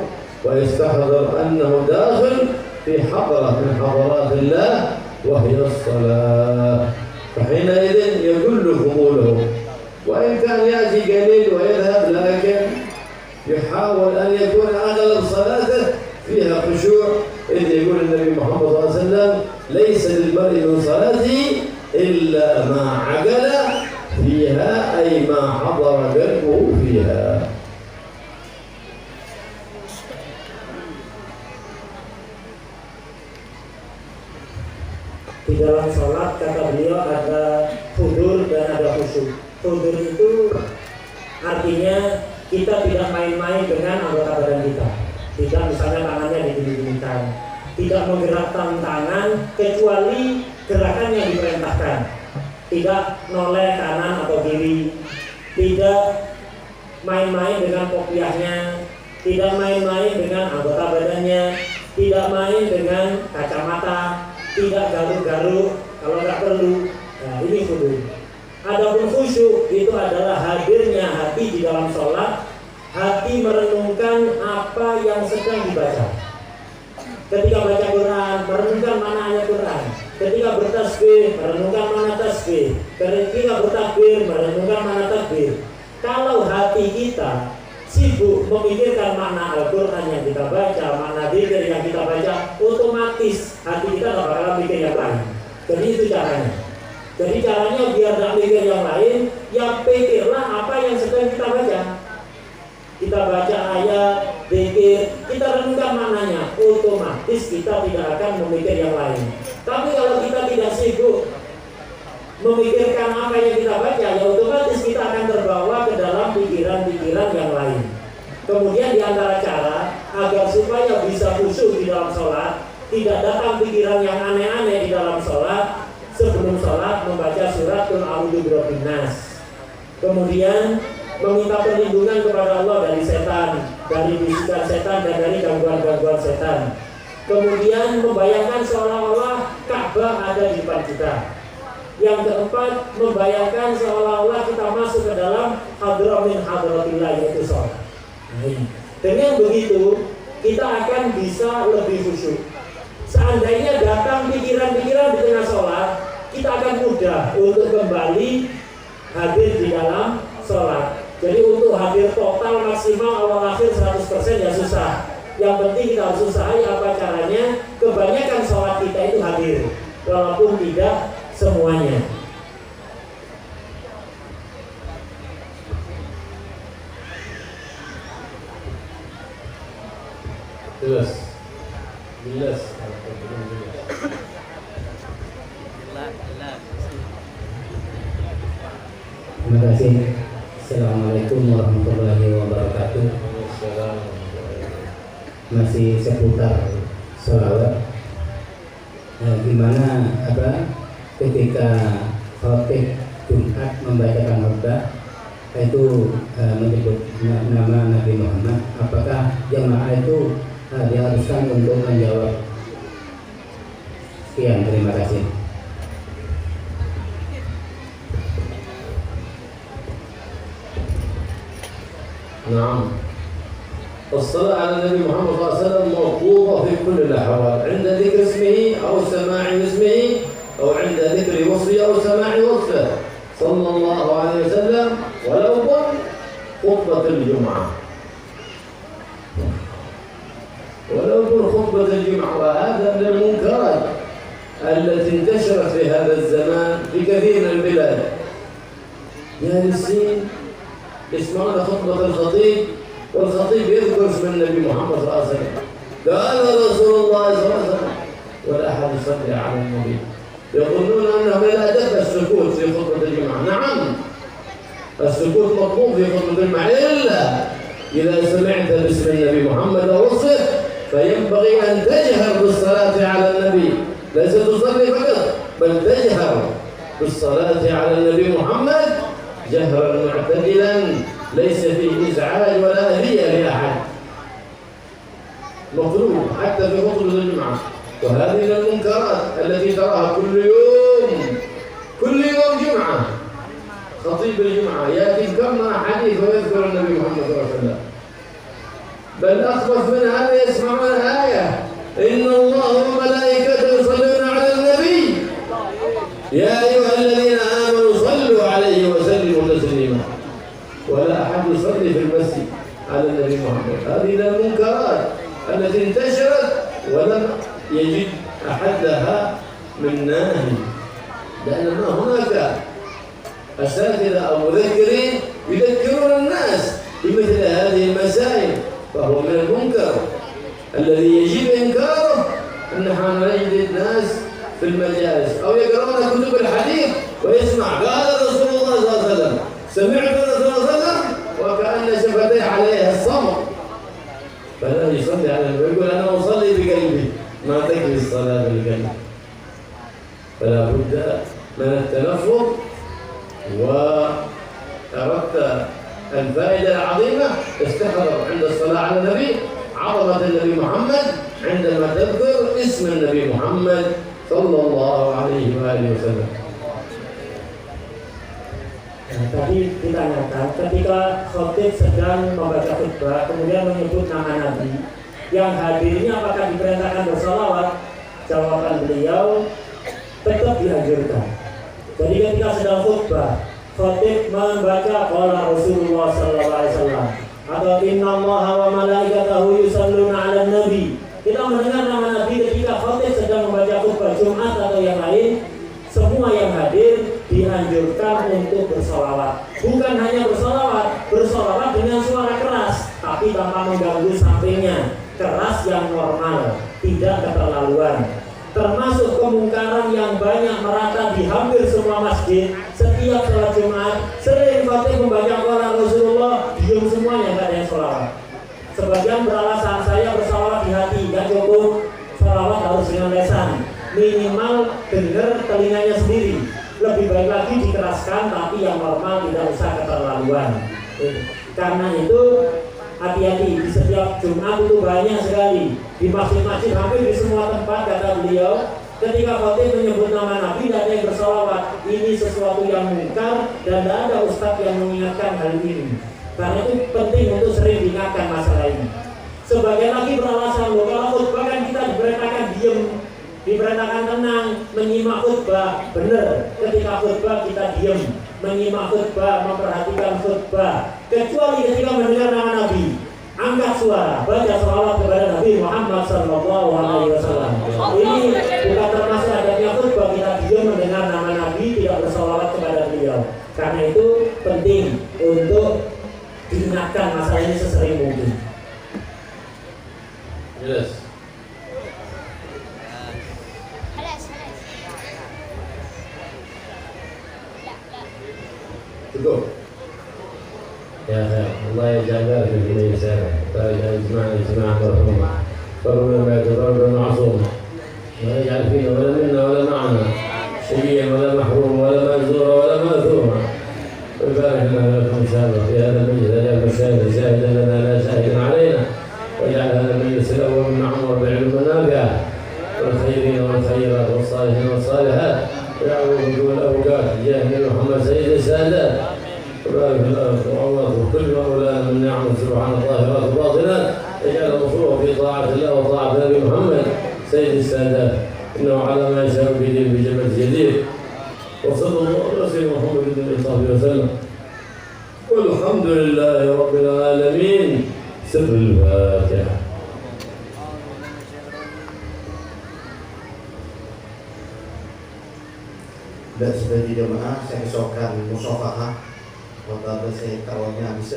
ويستحضر أنه داخل في حضرة من حضرات الله وهي الصلاة، فحينئذ يقل قبوله. وإن كان يأتي قليل ويذهب، لكن يحاول أن يكون أغلب صلاته فيها خشوع، إذ يقول النبي محمد صلى الله عليه وسلم ليس للمرء من صلاته إلا ما عقل فيها، أي ما حضر قلبه فيها. Di dalam sholat kata beliau ada hudur dan ada khusyuk. Hudur itu artinya kita tidak main-main dengan anggota badan kita. Tidak misalnya tangannya digini-ginikan, tidak menggerakkan tangan kecuali gerakan yang diperintahkan. Tidak noleh kanan atau kiri, tidak main-main dengan kopiahnya, tidak main-main dengan anggota badannya, tidak main dengan kacamata, tidak garuk-garuk kalau nggak perlu. Nah, ini hudur. Adapun khusyuk itu adalah hadirnya hati di dalam sholat, hati merenungkan apa yang sedang dibaca. Ketika baca Quran, merenungkan mana ayat Quran. Ketika bertasbih, merenungkan mana tasbih. Ketika bertakbir, merenungkan mana takbir. Kalau hati kita sibuk memikirkan makna Al-Quran yang kita baca, makna dzikir yang kita baca, otomatis hati kita tidak bakalan mikir yang lain. Jadi itu caranya. Jadi caranya biar tidak mikir yang lain, ya pikirlah apa yang sedang kita baca. Kita baca ayat, dzikir, kita renungkan maknanya, otomatis kita tidak akan memikir yang lain. Tapi kalau kita tidak sibuk memikirkan apa yang kita baca, ya otomatis kita akan terbawa ke dalam pikiran-pikiran yang lain. Kemudian di antara cara agar supaya bisa khusyuk di dalam sholat, tidak datang pikiran yang aneh-aneh di dalam sholat. Sebelum sholat membaca suratul a'udzu birabbin nas. Kemudian meminta perlindungan kepada Allah dari setan, dari bisikan setan dan dari gangguan-gangguan setan. Kemudian membayangkan seolah-olah Ka'bah ada di depan kita. Yang keempat, membayangkan seolah-olah kita masuk ke dalam hadrah min hadratillah, yaitu sholat. Dengan begitu kita akan bisa lebih khusyuk. Seandainya datang pikiran-pikiran di tengah sholat, kita akan mudah untuk kembali hadir di dalam sholat. Jadi untuk hadir total maksimal awal akhir 100% ya susah. Yang penting kita harus usaha apa caranya. Kebanyakan sholat kita itu hadir, walaupun tidak semuanya. Jelas. Jelas. Terima kasih. Assalamualaikum warahmatullahi wabarakatuh. Masih seputar sholawat. Gimana ketika khotib Jumat membacakan khutbah itu menyebut nama Nabi Muhammad, apakah jemaah itu diharuskan untuk menjawab? Sekian, terima kasih. نعم. الصلاة على النبي محمد صلى الله عليه وسلم مرغوبة في كل الأحوال، عند ذكر اسمه أو سماع اسمه أو عند ذكر وصفه أو سماع وصفه صلى الله عليه وسلم، ولو كن خطبة الجمعة، ولو كن خطبة الجمعة. وهذا من المنكرات التي انتشرت في هذا الزمان في كثير من البلاد. جالسين يسمعون خطبة الخطيب والخطيب يذكر اسم النبي محمد صلى الله عليه وسلم، قال رسول الله صلى الله عليه وسلم، ولا أحد يصلي على النبي. يظنون أنه لا أدب السكوت في خطبة الجمعة. نعم، السكوت مطلوب في خطبة الجمعة، إلا إذا سمعت باسم النبي محمد ووصفه فينبغي أن تجهر بالصلاة على النبي، ليس تصلي فقط بل تجهر بالصلاة على النبي محمد جهرا معتدلا ليس فيه إزعاج ولا أذية لأحد، مطلوب حتى في خطبة الجمعة. وهذه من المنكرات التي تراها كل يوم جمعة خطيب الجمعة يأتي كم حديث ويذكر النبي محمد صلى الله عليه وسلم، بل أخبث من هذا يسمعون آية إن الله وملائكته يصلون على النبي يا أيها الذين آمنوا صلوا عليه وسلموا تسليما، ولا أحد يصلي في المسجد على النبي محمد. هذه من المنكرات التي انتشرت ولم يجد أحد لها من ناهي، لأن هناك أساتذة أو مذكرين يذكرون الناس بمثل هذه المسائل، فهو من المنكر الذي يجب إنكاره. أن نحن نجد الناس في المجالس أو يقرؤون كتب الحديث ويسمع قال رسول الله صلى الله عليه وسلم، سمعت رسول الله صلى الله عليه وسلم، وكأن شفتيه عليها الصمت، فلا يصلي على النبي، يقول أنا أصلي بقلبي، ما تكفي الصلاة بالقلب. فلا بد من التنفر. وأردت الفائدة العظيمة استحضر عند الصلاة على النبي عظمة النبي محمد عندما تذكر اسم النبي محمد صلى الله عليه وآله وسلم. Tadi ditanyakan ketika khotib sedang membaca khutbah kemudian menyebut nama Nabi, yang hadirnya apakah diperintahkan bersalawat? Jawaban beliau tetap dianjurkan. Jadi ketika sedang khutbah khotib membaca qala Rasulullah sallallahu alaihi wasallam atau innallaha wa malaikatahu yusholluna 'alan nabi, kita mendengar nama Nabi ketika khotib sedang membaca khutbah Jumat atau yang lain, semua yang hadir dianjurkan untuk bersolawat. Bukan hanya bersolawat dengan suara keras, tapi tanpa mengganggu sampingnya, keras yang normal, tidak keterlaluan. Termasuk kemungkaran yang banyak merata di hampir semua masjid. Setiap sholat Jumat sering khotib membaca qala Rasulullah, diam semuanya, nggak ada yang sholawat. Sebagian beralasan saya bersolawat di hati, nggak cukup. sholawat harus dengan lesan, minimal dengar telinganya sendiri. Lebih baik lagi dikeraskan, tapi yang normal tidak usah keterlaluan. Karena itu hati-hati, di setiap Jumat itu banyak sekali di masjid-masjid, hampir di semua tempat, kata beliau, ketika khatib menyebut nama Nabi tidak ada yang bersolawat. Ini sesuatu yang mungkar dan tidak ada ustadz yang mengingatkan hal ini. Karena itu penting untuk sering diingatkan masalah ini. Sebagian lagi beralasan, loh kalau khutbah kan kita diperintahkan diem, diperintahkan tenang, menyimak khutbah. Benar, ketika khutbah kita diem, menyimak khutbah, memperhatikan khutbah. Kecuali ketika mendengar nama Nabi, angkat suara, baca sholawat kepada Nabi Muhammad SAW. Ini bukan termasuk adanya khutbah, kita diam mendengar nama Nabi, tidak bersolawat kepada beliau. Karena itu penting untuk diingatkan masalah ini sesering mungkin. Jelas. Cukup. Ya, Allah يجعل في الميزان فيجمع اجماع مرحوم فربنا ما يتضرر معصوم ويجعل فينا ولا منا ولا معنا شقيا ولا محروم ولا مأزورا ولا مأثورا ويبارك لنا لكم ان شاء الله في هذا المجلس اجعل المشاهد شاهدا لنا لا شاهدا علينا واجعل هذا المجلس الاول معمر بالعلم النافع والخيرين والخيرات والصالحين والصالحات ويعوض بدون الاوقات جاه محمد سيد السادات وبارك الله وعوض كل مولانا من نعم سبحان الظاهرات والباطنات اجعل مصروفه في طاعه الله وطاعه نبي محمد سيد السادات انه على ما يشاء بدين بجبل جديد وصلى الله على سيدنا محمد صلى الله عليه وسلم والحمد لله رب العالمين. سر الفاتحه. Dan sudah jemaah saya kesokan musafahah. Waktu saya kawannya bisa